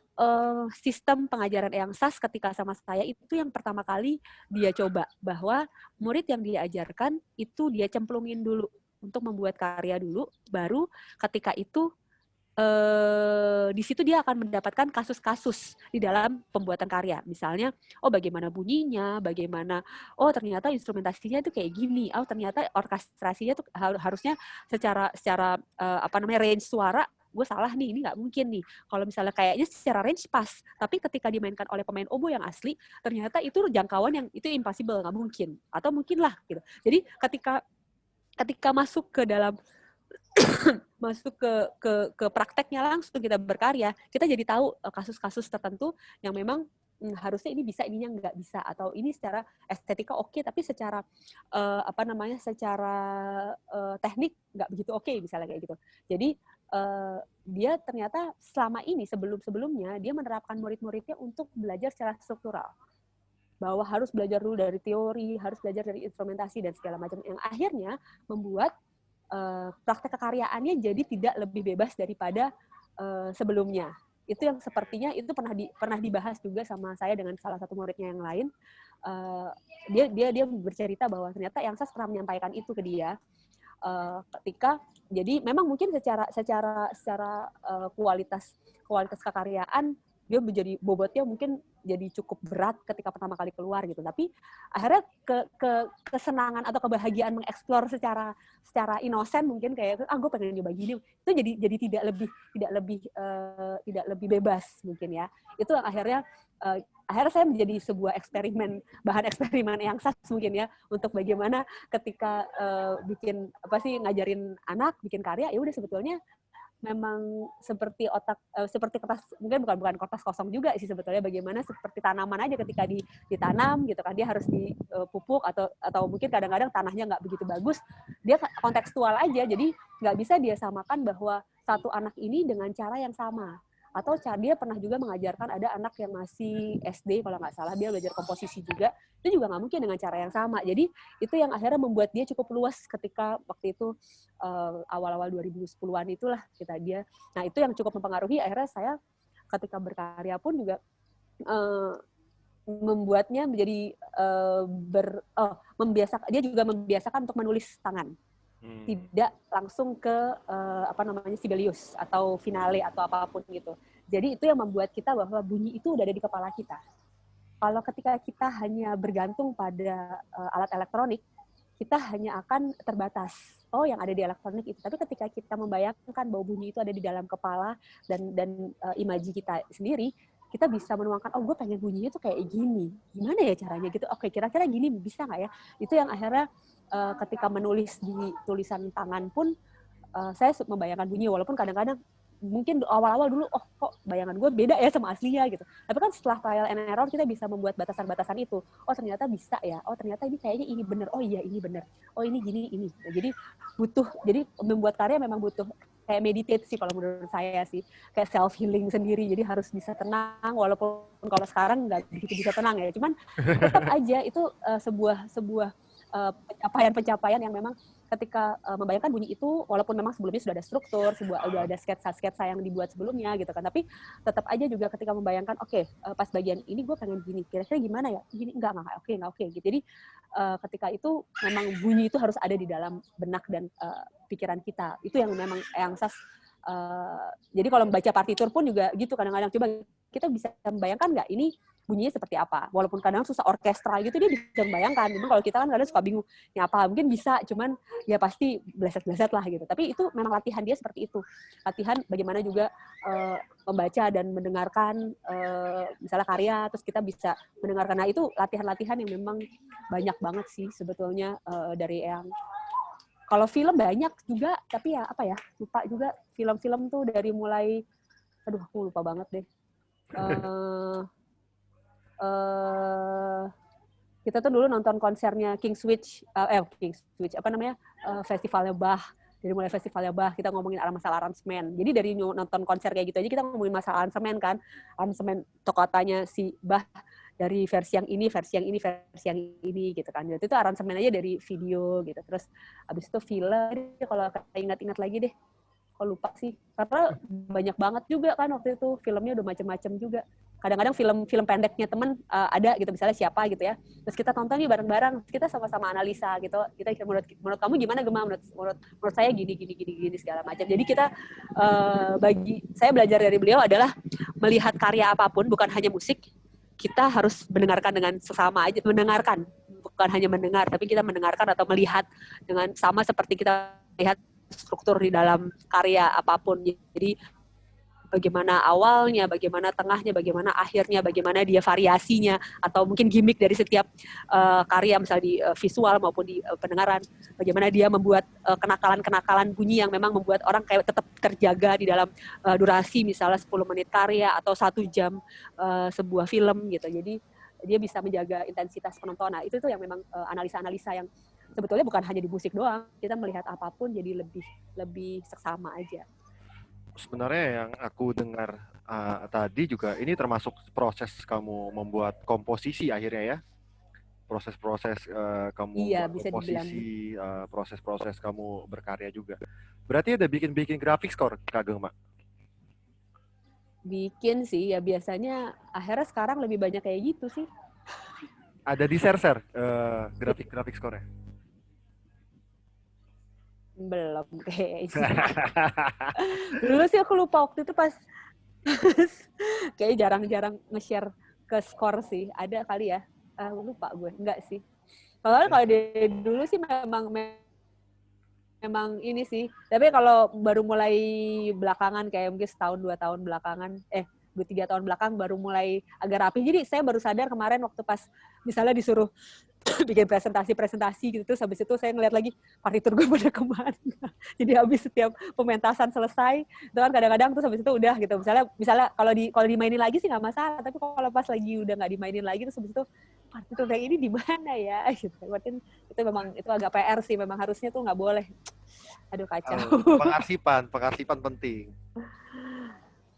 sistem pengajaran Eyang Sas ketika sama saya itu yang pertama kali dia coba, bahwa murid yang dia ajarkan itu dia cemplungin dulu untuk membuat karya dulu, baru ketika itu di situ dia akan mendapatkan kasus-kasus di dalam pembuatan karya. Misalnya, oh bagaimana bunyinya, bagaimana, oh ternyata instrumentasinya itu kayak gini, oh ternyata orkestrasinya tuh harusnya secara range suara gue salah nih, ini nggak mungkin nih. Kalau misalnya kayaknya secara range pas, tapi ketika dimainkan oleh pemain oboe yang asli, ternyata itu jangkauan yang itu impossible, nggak mungkin, atau mungkin lah gitu. Jadi ketika masuk ke dalam masuk ke prakteknya langsung kita berkarya, kita jadi tahu kasus-kasus tertentu yang memang harusnya ini bisa, ininya nggak bisa, atau ini secara estetika oke, tapi secara secara teknik nggak begitu oke, misalnya kayak gitu. Jadi dia ternyata selama ini sebelumnya dia menerapkan murid-muridnya untuk belajar secara struktural, bahwa harus belajar dulu dari teori, harus belajar dari instrumentasi dan segala macam, yang akhirnya membuat praktek kekaryaannya jadi tidak lebih bebas daripada sebelumnya. Itu yang sepertinya itu pernah dibahas juga sama saya dengan salah satu muridnya yang lain. Dia bercerita bahwa ternyata Eyang Sas pernah menyampaikan itu ke dia ketika, jadi memang mungkin secara kualitas kekaryaan dia menjadi bobotnya mungkin jadi cukup berat ketika pertama kali keluar gitu, tapi akhirnya kesenangan atau kebahagiaan mengeksplor secara inosen mungkin kayak gue pengen nyoba gini, itu jadi tidak lebih bebas mungkin ya. Itu yang akhirnya saya menjadi sebuah bahan eksperimen yang Sas mungkin ya, untuk bagaimana ketika ngajarin anak bikin karya, ya udah sebetulnya memang seperti seperti kertas, mungkin bukan kertas kosong juga sih sebetulnya, bagaimana seperti tanaman aja ketika ditanam gitu kan, dia harus dipupuk atau mungkin kadang-kadang tanahnya nggak begitu bagus, dia kontekstual aja, jadi nggak bisa dia samakan bahwa satu anak ini dengan cara yang sama. Atau dia pernah juga mengajarkan ada anak yang masih SD kalau nggak salah, dia belajar komposisi juga, itu juga nggak mungkin dengan cara yang sama. Jadi itu yang akhirnya membuat dia cukup luas ketika waktu itu awal-awal 2010-an itulah dia. Nah itu yang cukup mempengaruhi akhirnya saya ketika berkarya pun juga membuatnya menjadi dia juga membiasakan untuk menulis tangan. Tidak langsung ke Sibelius atau finale atau apapun gitu. Jadi itu yang membuat kita bahwa bunyi itu udah ada di kepala kita. Kalau ketika kita hanya bergantung pada alat elektronik, kita hanya akan terbatas. Oh, yang ada di elektronik itu. Tapi ketika kita membayangkan bahwa bunyi itu ada di dalam kepala dan imaji kita sendiri, kita bisa menuangkan, oh gue pengen bunyinya tuh kayak gini. Gimana ya caranya gitu? Oke, kira-kira gini bisa nggak ya? Itu yang akhirnya ketika menulis di tulisan tangan pun saya membayangkan bunyi, walaupun kadang-kadang mungkin awal-awal dulu, oh kok bayangan gue beda ya sama aslinya gitu. Tapi kan setelah trial and error kita bisa membuat batasan-batasan itu. Oh ternyata bisa ya, oh ternyata ini kayaknya ini bener, oh iya ini bener, oh ini gini, ini. Nah, jadi membuat karya memang butuh kayak meditate sih kalau menurut saya sih. Kayak self-healing sendiri, jadi harus bisa tenang, walaupun kalau sekarang nggak begitu bisa tenang ya. Cuman tetap aja itu sebuah pencapaian yang memang ketika membayangkan bunyi itu, walaupun memang sebelumnya sudah ada struktur, sudah ada sketsa yang dibuat sebelumnya gitu kan, tapi tetap aja juga ketika membayangkan, oke, pas bagian ini gue pengen gini, kira-kira gimana ya? Gini, enggak oke gitu. Jadi ketika itu memang bunyi itu harus ada di dalam benak dan pikiran kita. Itu yang memang yang Sas. Jadi kalau membaca partitur pun juga gitu, kadang-kadang coba kita bisa membayangkan nggak ini bunyinya seperti apa, walaupun kadang susah orkestra gitu dia bisa membayangkan. Memang kalau kita kan kadang suka bingung ya apa, mungkin bisa, cuman ya pasti bleset-bleset lah gitu. Tapi itu memang latihan dia seperti itu, latihan bagaimana juga membaca dan mendengarkan misalnya karya, terus kita bisa mendengarkan. Nah itu latihan-latihan yang memang banyak banget sih sebetulnya dari yang kalau film banyak juga, tapi ya apa ya, lupa juga film-film tuh dari mulai, aduh aku lupa banget deh. Kita tuh dulu nonton konsernya King's Speech, festivalnya Bach. Dari mulai festivalnya Bach, kita ngomongin masalah aransemen. Jadi dari nonton konser kayak gitu aja kita ngomongin masalah aransemen kan. Aransemen tokotannya si Bach dari versi yang ini, versi yang ini, versi yang ini gitu kan. Jadi itu aransemen aja dari video gitu. Terus abis itu film, kalau ingat-ingat lagi deh. Kok lupa sih. Karena banyak banget juga kan waktu itu filmnya udah macam-macam juga. Kadang-kadang film pendeknya temen ada gitu, misalnya siapa gitu ya. Terus kita tonton nih bareng-bareng, kita sama-sama analisa gitu. Kita menurut kamu gimana Gemma? Menurut saya gini segala macam. Jadi kita saya belajar dari beliau adalah melihat karya apapun, bukan hanya musik, kita harus mendengarkan dengan sesama aja, mendengarkan, bukan hanya mendengar, tapi kita mendengarkan atau melihat dengan sama seperti kita melihat struktur di dalam karya apapun. Jadi bagaimana awalnya, bagaimana tengahnya, bagaimana akhirnya, bagaimana dia variasinya, atau mungkin gimmick dari setiap karya, misalnya di visual maupun di pendengaran, bagaimana dia membuat kenakalan-kenakalan bunyi yang memang membuat orang kayak tetap terjaga di dalam durasi, misalnya 10 menit karya atau 1 jam sebuah film gitu. Jadi dia bisa menjaga intensitas penonton. Nah, itu tuh yang memang analisa-analisa yang sebetulnya bukan hanya di musik doang, kita melihat apapun jadi lebih seksama aja. Sebenarnya yang aku dengar tadi juga ini termasuk proses kamu membuat komposisi akhirnya ya, proses-proses kamu Iya, buat bisa dibilang. komposisi, proses-proses kamu berkarya juga. Berarti ada bikin grafik skor Kak Gemma? Bikin sih, ya biasanya akhirnya sekarang lebih banyak kayak gitu sih. Ada di share grafik skornya? Belum kayaknya. Dulu sih aku lupa waktu itu pas kayak jarang-jarang nge-share ke skor sih. Ada kali ya? Lupa gue, enggak sih. Kalau dari dulu sih memang ini sih. Tapi kalau baru mulai belakangan, kayak mungkin setahun 2 tahun belakangan, 2-3 tahun belakang baru mulai agak rapi. Jadi saya baru sadar kemarin waktu pas misalnya disuruh bikin presentasi gitu, terus habis itu saya ngeliat lagi partitur gue pada kemana. Jadi habis setiap pementasan selesai, itu kan kadang-kadang terus habis itu udah gitu. Misalnya kalau dimainin lagi sih nggak masalah, tapi kalau pas lagi udah nggak dimainin lagi, terus habis itu partitur yang ini di mana ya? Gitu. Berarti itu memang itu agak PR sih, memang harusnya tuh nggak boleh. Aduh kacau. Pengarsipan penting.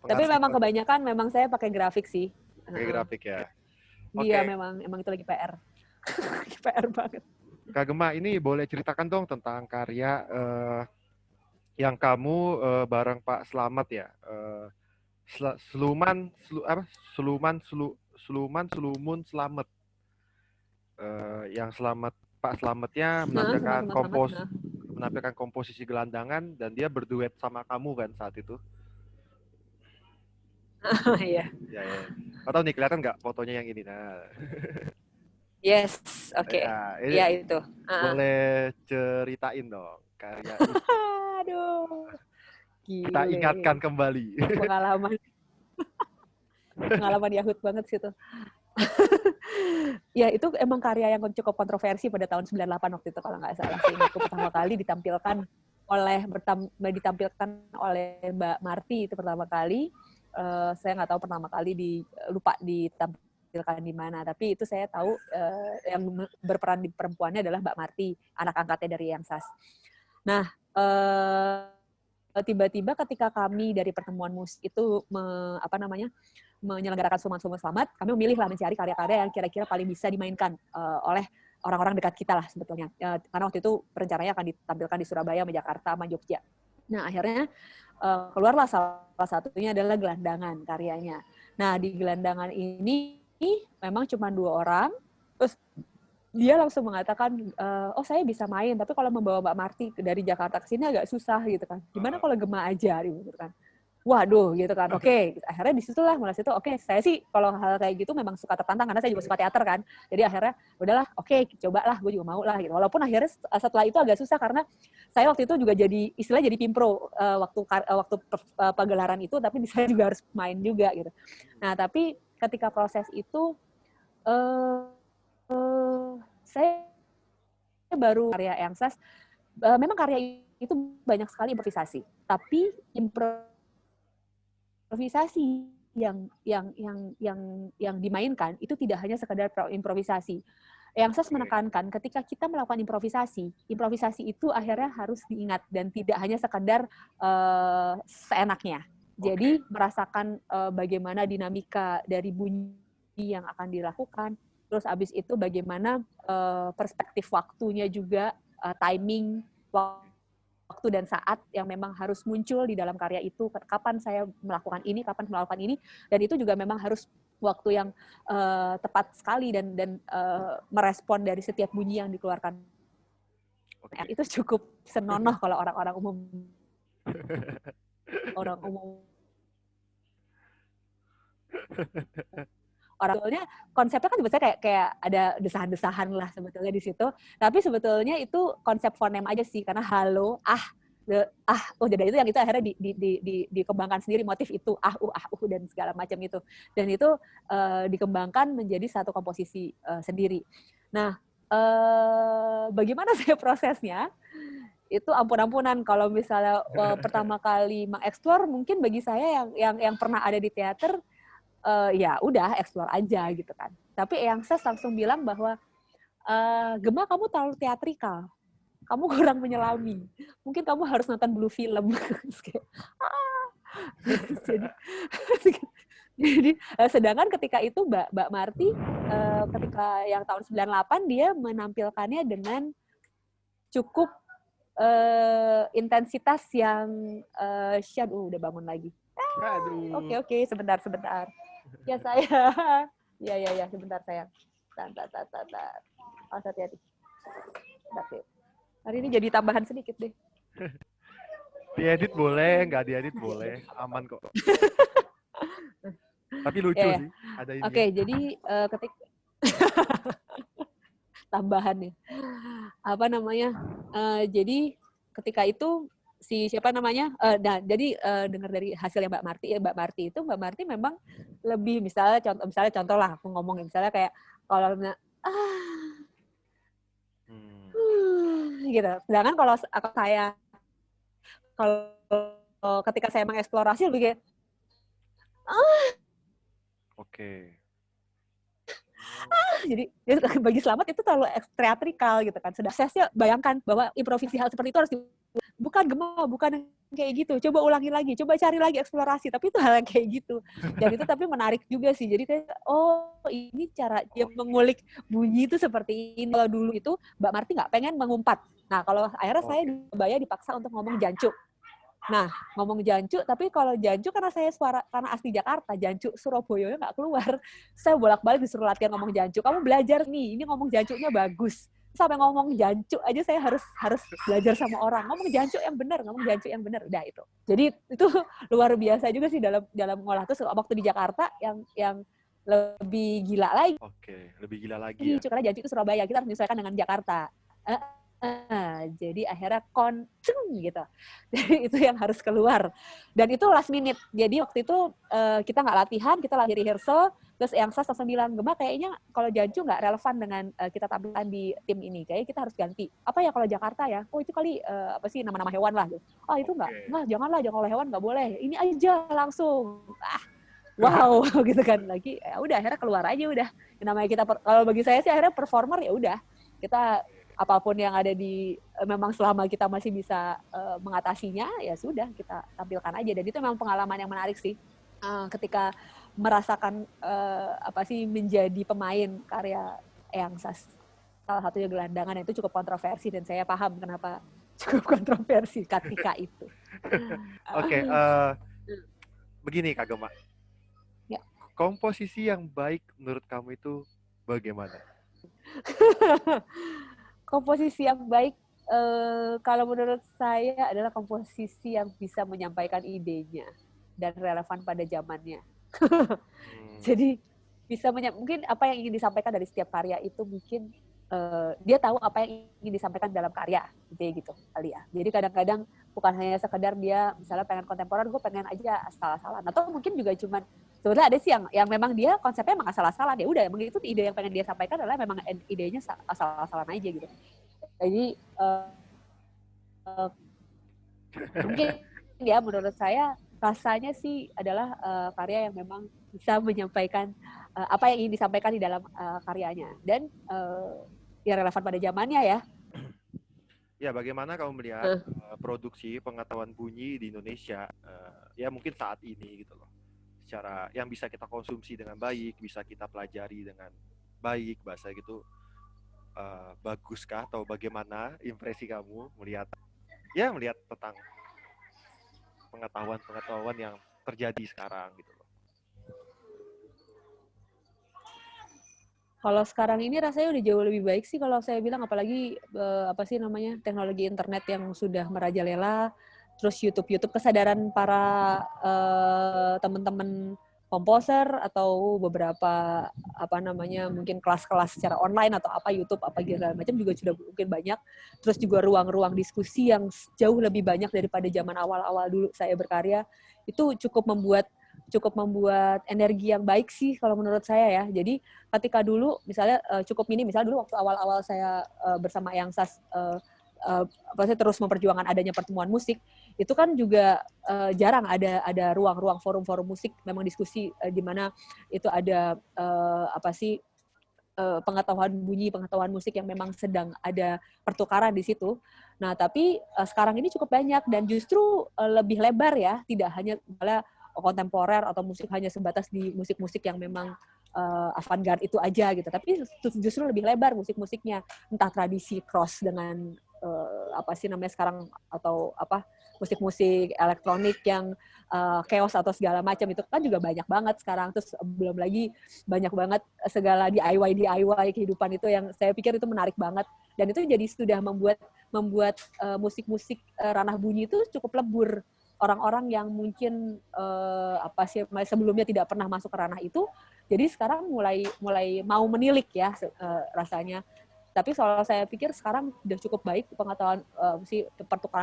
Tapi memang kebanyakan memang saya pakai grafik sih. Pakai grafik ya. Iya, memang itu lagi PR. PR banget. Kak Gemma, ini boleh ceritakan dong tentang karya yang kamu bareng Pak Slamet ya. Selumun Slamet. Yang Pak Slametnya menampilkan komposisi gelandangan dan dia berduet sama kamu kan saat itu. Iya. Ya. Atau nih kelihatan nggak fotonya yang ini? Nah. Yes, oke. Iya itu. Boleh ceritain dong karya itu. Aduh. Gile. Kita ingatkan kembali. Pengalaman Yahut banget sih itu. Ya itu emang karya yang cukup kontroversi pada tahun 98 waktu itu kalau nggak salah sih. Itu pertama kali ditampilkan oleh Mbak Marti itu pertama kali. Saya nggak tahu pertama kali lupa ditampilkan di mana, tapi itu saya tahu yang berperan di perempuannya adalah Mbak Marti, anak angkatnya dari Yang Sas. Nah, tiba-tiba ketika kami dari pertemuan musik itu menyelenggarakan Suman Selamat, kami memilihlah mencari karya-karya yang kira-kira paling bisa dimainkan oleh orang-orang dekat kita lah sebetulnya. Karena waktu itu rencananya akan ditampilkan di Surabaya, Jakarta, sama Jogja. Nah, akhirnya keluarlah salah satunya adalah Gelandangan karyanya. Nah, di Gelandangan ini memang cuma 2 orang, terus dia langsung mengatakan, oh saya bisa main, tapi kalau membawa Mbak Marti dari Jakarta ke sini agak susah gitu kan. Gimana kalau Gemma aja gitu kan. Waduh gitu kan. Oke, akhirnya disitulah mulai situ. Oke, saya sih kalau hal kayak gitu memang suka tertantang karena saya juga suka teater kan. Jadi akhirnya udahlah, oke, cobalah, gue juga mau lah gitu. Walaupun akhirnya setelah itu agak susah karena saya waktu itu juga jadi istilahnya jadi pimpro waktu pagelaran itu, tapi saya juga harus main juga gitu. Nah, tapi ketika proses itu saya baru karya Yang Sas, memang karya itu banyak sekali improvisasi, tapi improvisasi yang dimainkan itu tidak hanya sekedar improvisasi. Yang saya menekankan ketika kita melakukan improvisasi itu akhirnya harus diingat dan tidak hanya sekedar seenaknya. Jadi merasakan bagaimana dinamika dari bunyi yang akan dilakukan, terus abis itu bagaimana perspektif waktunya juga, timing, waktu dan saat yang memang harus muncul di dalam karya itu, kapan saya melakukan ini, dan itu juga memang harus waktu yang tepat sekali dan merespon dari setiap bunyi yang dikeluarkan. Itu cukup senonoh kalau orang umum. Sebetulnya konsepnya kan sebetulnya kayak ada desahan-desahan lah sebetulnya di situ. Tapi sebetulnya itu konsep fonem aja sih, karena halo, jadi itu yang itu akhirnya dikembangkan sendiri motif itu dan segala macam itu. Dan itu dikembangkan menjadi satu komposisi sendiri. Nah, bagaimana saya prosesnya? Itu ampun-ampunan kalau misalnya pertama kali mengeksplor, mungkin bagi saya yang pernah ada di teater, ya udah explore aja gitu kan. Tapi Eyang Ses langsung bilang bahwa Gemma, kamu terlalu teatrikal, kamu kurang menyelami, mungkin kamu harus nonton Blue Film. Jadi sedangkan ketika itu Mbak Marti ketika yang tahun 98 dia menampilkannya dengan cukup intensitas yang udah bangun lagi. Oke, sebentar. Ya saya. Ya, sebentar sayang. Hati-hati. Hari ini jadi tambahan sedikit deh. Diedit boleh, nggak diedit boleh, aman kok. Tapi lucu sih, ada ini. Oke, jadi ketika tambahan ya. Apa namanya? Jadi ketika itu jadi dengar dari hasilnya Mbak Marti memang lebih misalnya contoh lah aku ngomong misalnya kayak kalau gitu. Sedangkan kalau ketika saya mengeksplorasi lebih kayak jadi bagi Slamet itu terlalu teatrikal gitu kan. Sudah saya bayangkan bahwa improvisasi hal seperti itu harus bukan kayak gitu. Coba ulangi lagi, coba cari lagi eksplorasi. Tapi itu hal yang kayak gitu. Dan itu tapi menarik juga sih. Jadi kayak ini cara dia mengulik bunyi itu seperti ini. Kalau dulu itu Mbak Marti nggak pengen mengumpat. Nah kalau akhirnya saya dipaksa untuk ngomong jancu. Nah, ngomong jancu, tapi kalau jancu karena asli Jakarta, jancu Surabaya nggak keluar. Saya bolak-balik disuruh latihan ngomong jancu. Kamu belajar nih, ini ngomong jancunya bagus. Sampai ngomong jancu aja saya harus belajar sama orang. Ngomong jancu yang benar, udah itu. Jadi itu luar biasa juga sih dalam ngolah itu. Waktu di Jakarta yang lebih gila lagi. Lebih gila lagi ya. Karena jancu itu Surabaya, kita harus menyesuaikan dengan Jakarta. Jadi akhirnya gitu. Jadi itu yang harus keluar. Dan itu last minute. Jadi waktu itu kita nggak latihan, kita lagi rehearsal. Terus Eyang Sas langsung bilang, Gemma kayaknya kalau jancu nggak relevan dengan kita tampilkan di tim ini. Kayaknya kita harus ganti. Apa ya kalau Jakarta ya? Itu kali apa sih nama-nama hewan lah. Itu nggak, janganlah, jangan hewan nggak boleh. Ini aja langsung. Wow, gitu kan lagi. Ya udah akhirnya keluar aja udah. Namanya kita kalau bagi saya sih akhirnya performer ya udah. Kita apapun yang ada memang selama kita masih bisa mengatasinya, ya sudah kita tampilkan aja. Dan itu memang pengalaman yang menarik sih, ketika merasakan menjadi pemain karya Eyang Sas. Salah satunya gelandangan, itu cukup kontroversi dan saya paham kenapa cukup kontroversi ketika itu. Begini Kak Gemma. Ya. Komposisi yang baik menurut kamu itu bagaimana? Komposisi yang baik, kalau menurut saya adalah komposisi yang bisa menyampaikan idenya dan relevan pada zamannya. Jadi bisa mungkin apa yang ingin disampaikan dari setiap karya itu mungkin dia tahu apa yang ingin disampaikan dalam karya, gitu kali ya. Jadi kadang-kadang bukan hanya sekedar dia misalnya pengen kontemporer, gue pengen aja asal-asalan. Atau mungkin juga cuman sebenarnya ada sih yang memang dia konsepnya emang asal-asalan, ya udah emang itu ide yang pengen dia sampaikan adalah memang idenya asal-asalan aja gitu. Jadi mungkin ya menurut saya rasanya sih adalah karya yang memang bisa menyampaikan apa yang ingin disampaikan di dalam karyanya dan ya relevan pada zamannya ya. Ya, bagaimana kamu melihat produksi pengetahuan bunyi di Indonesia ya mungkin saat ini gitu loh. Secara yang bisa kita konsumsi dengan baik, bisa kita pelajari dengan baik, bahasa gitu. Baguskah atau bagaimana impresi kamu melihat tentang pengetahuan yang terjadi sekarang gitu loh. Kalau sekarang ini rasanya udah jauh lebih baik sih kalau saya bilang, apalagi teknologi internet yang sudah merajalela, terus YouTube kesadaran para teman-teman komposer atau beberapa mungkin kelas-kelas secara online atau YouTube segala macam juga sudah mungkin banyak. Terus juga ruang-ruang diskusi yang jauh lebih banyak daripada zaman awal-awal dulu saya berkarya, itu cukup membuat energi yang baik sih kalau menurut saya ya. Jadi ketika dulu misalnya misalnya dulu waktu awal-awal saya bersama Yang Sas terus memperjuangkan adanya pertemuan musik, itu kan juga jarang ada ruang-ruang forum-forum musik memang diskusi di mana itu ada pengetahuan bunyi, pengetahuan musik yang memang sedang ada pertukaran di situ. Nah, tapi sekarang ini cukup banyak dan justru lebih lebar ya, tidak hanya misalnya kontemporer atau musik hanya sebatas di musik-musik yang memang avant-garde itu aja gitu, tapi justru lebih lebar musik-musiknya, entah tradisi cross dengan sekarang atau musik-musik elektronik yang chaos atau segala macam, itu kan juga banyak banget sekarang. Terus belum lagi banyak banget segala DIY kehidupan itu yang saya pikir itu menarik banget, dan itu jadi sudah membuat musik-musik ranah bunyi itu cukup lebur. Orang-orang yang mungkin sebelumnya tidak pernah masuk ke ranah itu, jadi sekarang mulai mau menilik ya rasanya. Tapi soal saya pikir sekarang sudah cukup baik pengetahuan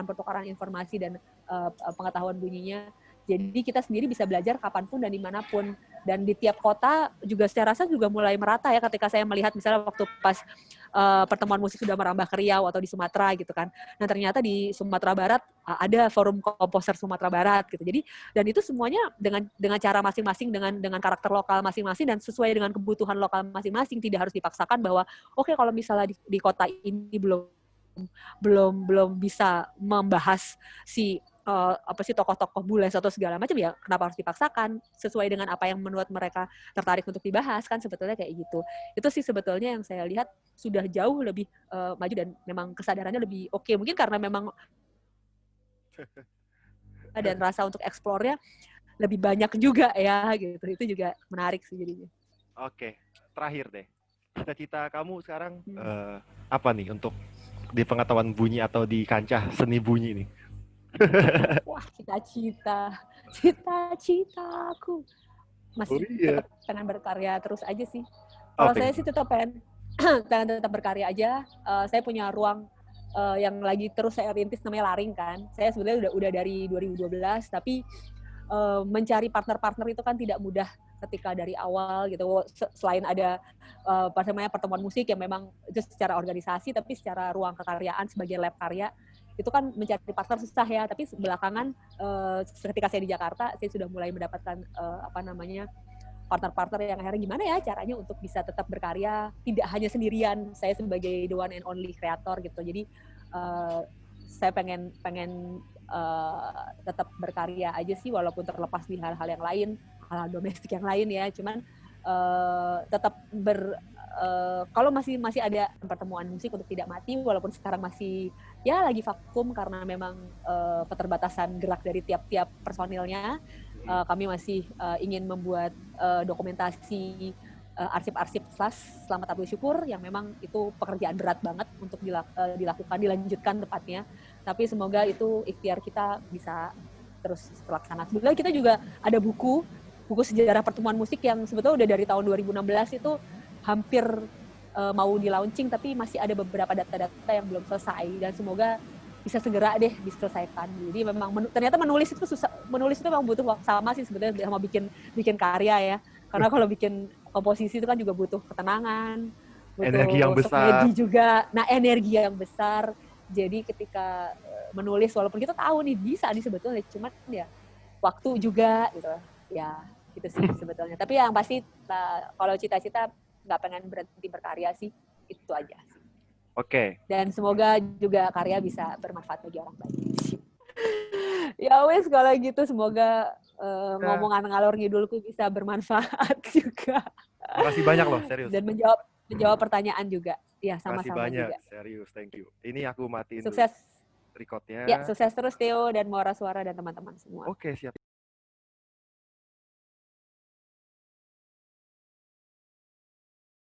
pertukaran informasi dan pengetahuan bunyinya. Jadi kita sendiri bisa belajar kapanpun dan dimanapun. Dan di tiap kota juga saya rasa juga mulai merata ya, ketika saya melihat misalnya waktu pas pertemuan musik sudah merambah ke Riau atau di Sumatera gitu kan. Nah ternyata di Sumatera Barat ada forum komposer Sumatera Barat gitu. Jadi dan itu semuanya dengan cara masing-masing, dengan karakter lokal masing-masing dan sesuai dengan kebutuhan lokal masing-masing. Tidak harus dipaksakan bahwa oke, kalau misalnya di kota ini belum bisa membahas tokoh-tokoh bule atau segala macam, ya kenapa harus dipaksakan, sesuai dengan apa yang menurut mereka tertarik untuk dibahas, kan sebetulnya kayak gitu. Itu sih sebetulnya yang saya lihat sudah jauh lebih maju dan memang kesadarannya lebih oke. Mungkin karena memang dan rasa untuk eksplornya lebih banyak juga ya gitu. Itu juga menarik sih jadinya. Oke, terakhir deh, cita-cita kamu sekarang apa nih untuk di pengetahuan bunyi atau di kancah seni bunyi nih? Wah, cita-citaku masih tetap pengen berkarya terus aja sih. Kalau saya sih tetap pengen tetap berkarya aja. Saya punya ruang yang lagi terus saya rintis, namanya Laring kan. Saya sebenarnya udah dari 2012, tapi mencari partner-partner itu kan tidak mudah ketika dari awal gitu. Selain ada pertemuan musik yang memang itu secara organisasi, tapi secara ruang kekaryaan sebagai lab karya itu kan mencari partner susah ya. Tapi belakangan ketika saya di Jakarta, saya sudah mulai mendapatkan partner-partner yang akhirnya gimana ya caranya untuk bisa tetap berkarya, tidak hanya sendirian saya sebagai the one and only kreator gitu. Jadi saya pengen tetap berkarya aja sih, walaupun terlepas di hal-hal yang lain, hal-hal domestik yang lain ya. Cuman tetap kalau masih ada pertemuan musik untuk tidak mati, walaupun sekarang masih ya lagi vakum karena memang keterbatasan gerak dari tiap-tiap personilnya. Kami masih ingin membuat dokumentasi arsip-arsip Selamat Abdul Syukur, yang memang itu pekerjaan berat banget untuk dilanjutkan tepatnya. Tapi semoga itu ikhtiar kita bisa terus terlaksana. Sebenarnya kita juga ada buku sejarah pertemuan musik yang sebetulnya udah dari tahun 2016 itu hampir mau di-launching, tapi masih ada beberapa data-data yang belum selesai, dan semoga bisa segera deh diselesaikan. Jadi memang ternyata menulis itu susah, menulis itu memang butuh waktu sama sih sebetulnya sama bikin karya ya. Karena kalau bikin komposisi itu kan juga butuh ketenangan, butuh energi yang besar juga. Nah, energi yang besar. Jadi ketika menulis, walaupun kita tahu nih bisa nih sebetulnya, cuman ya waktu juga gitu. Ya Gitu sih sebetulnya. Tapi yang pasti kalau cita-cita nggak pengen berhenti berkarya sih, itu aja. Oke. Dan semoga juga karya bisa bermanfaat bagi orang banyak. Ya wes kalau gitu semoga ngomongan ngalor ngidulku bisa bermanfaat juga. Makasih banyak loh, serius. Dan menjawab pertanyaan juga. Ya, sama-sama banyak, juga. serius, thank you. Ini aku matiin sukses dulu recordnya. Ya, sukses terus Theo dan Muara Suara dan teman-teman semua. Oke, siap.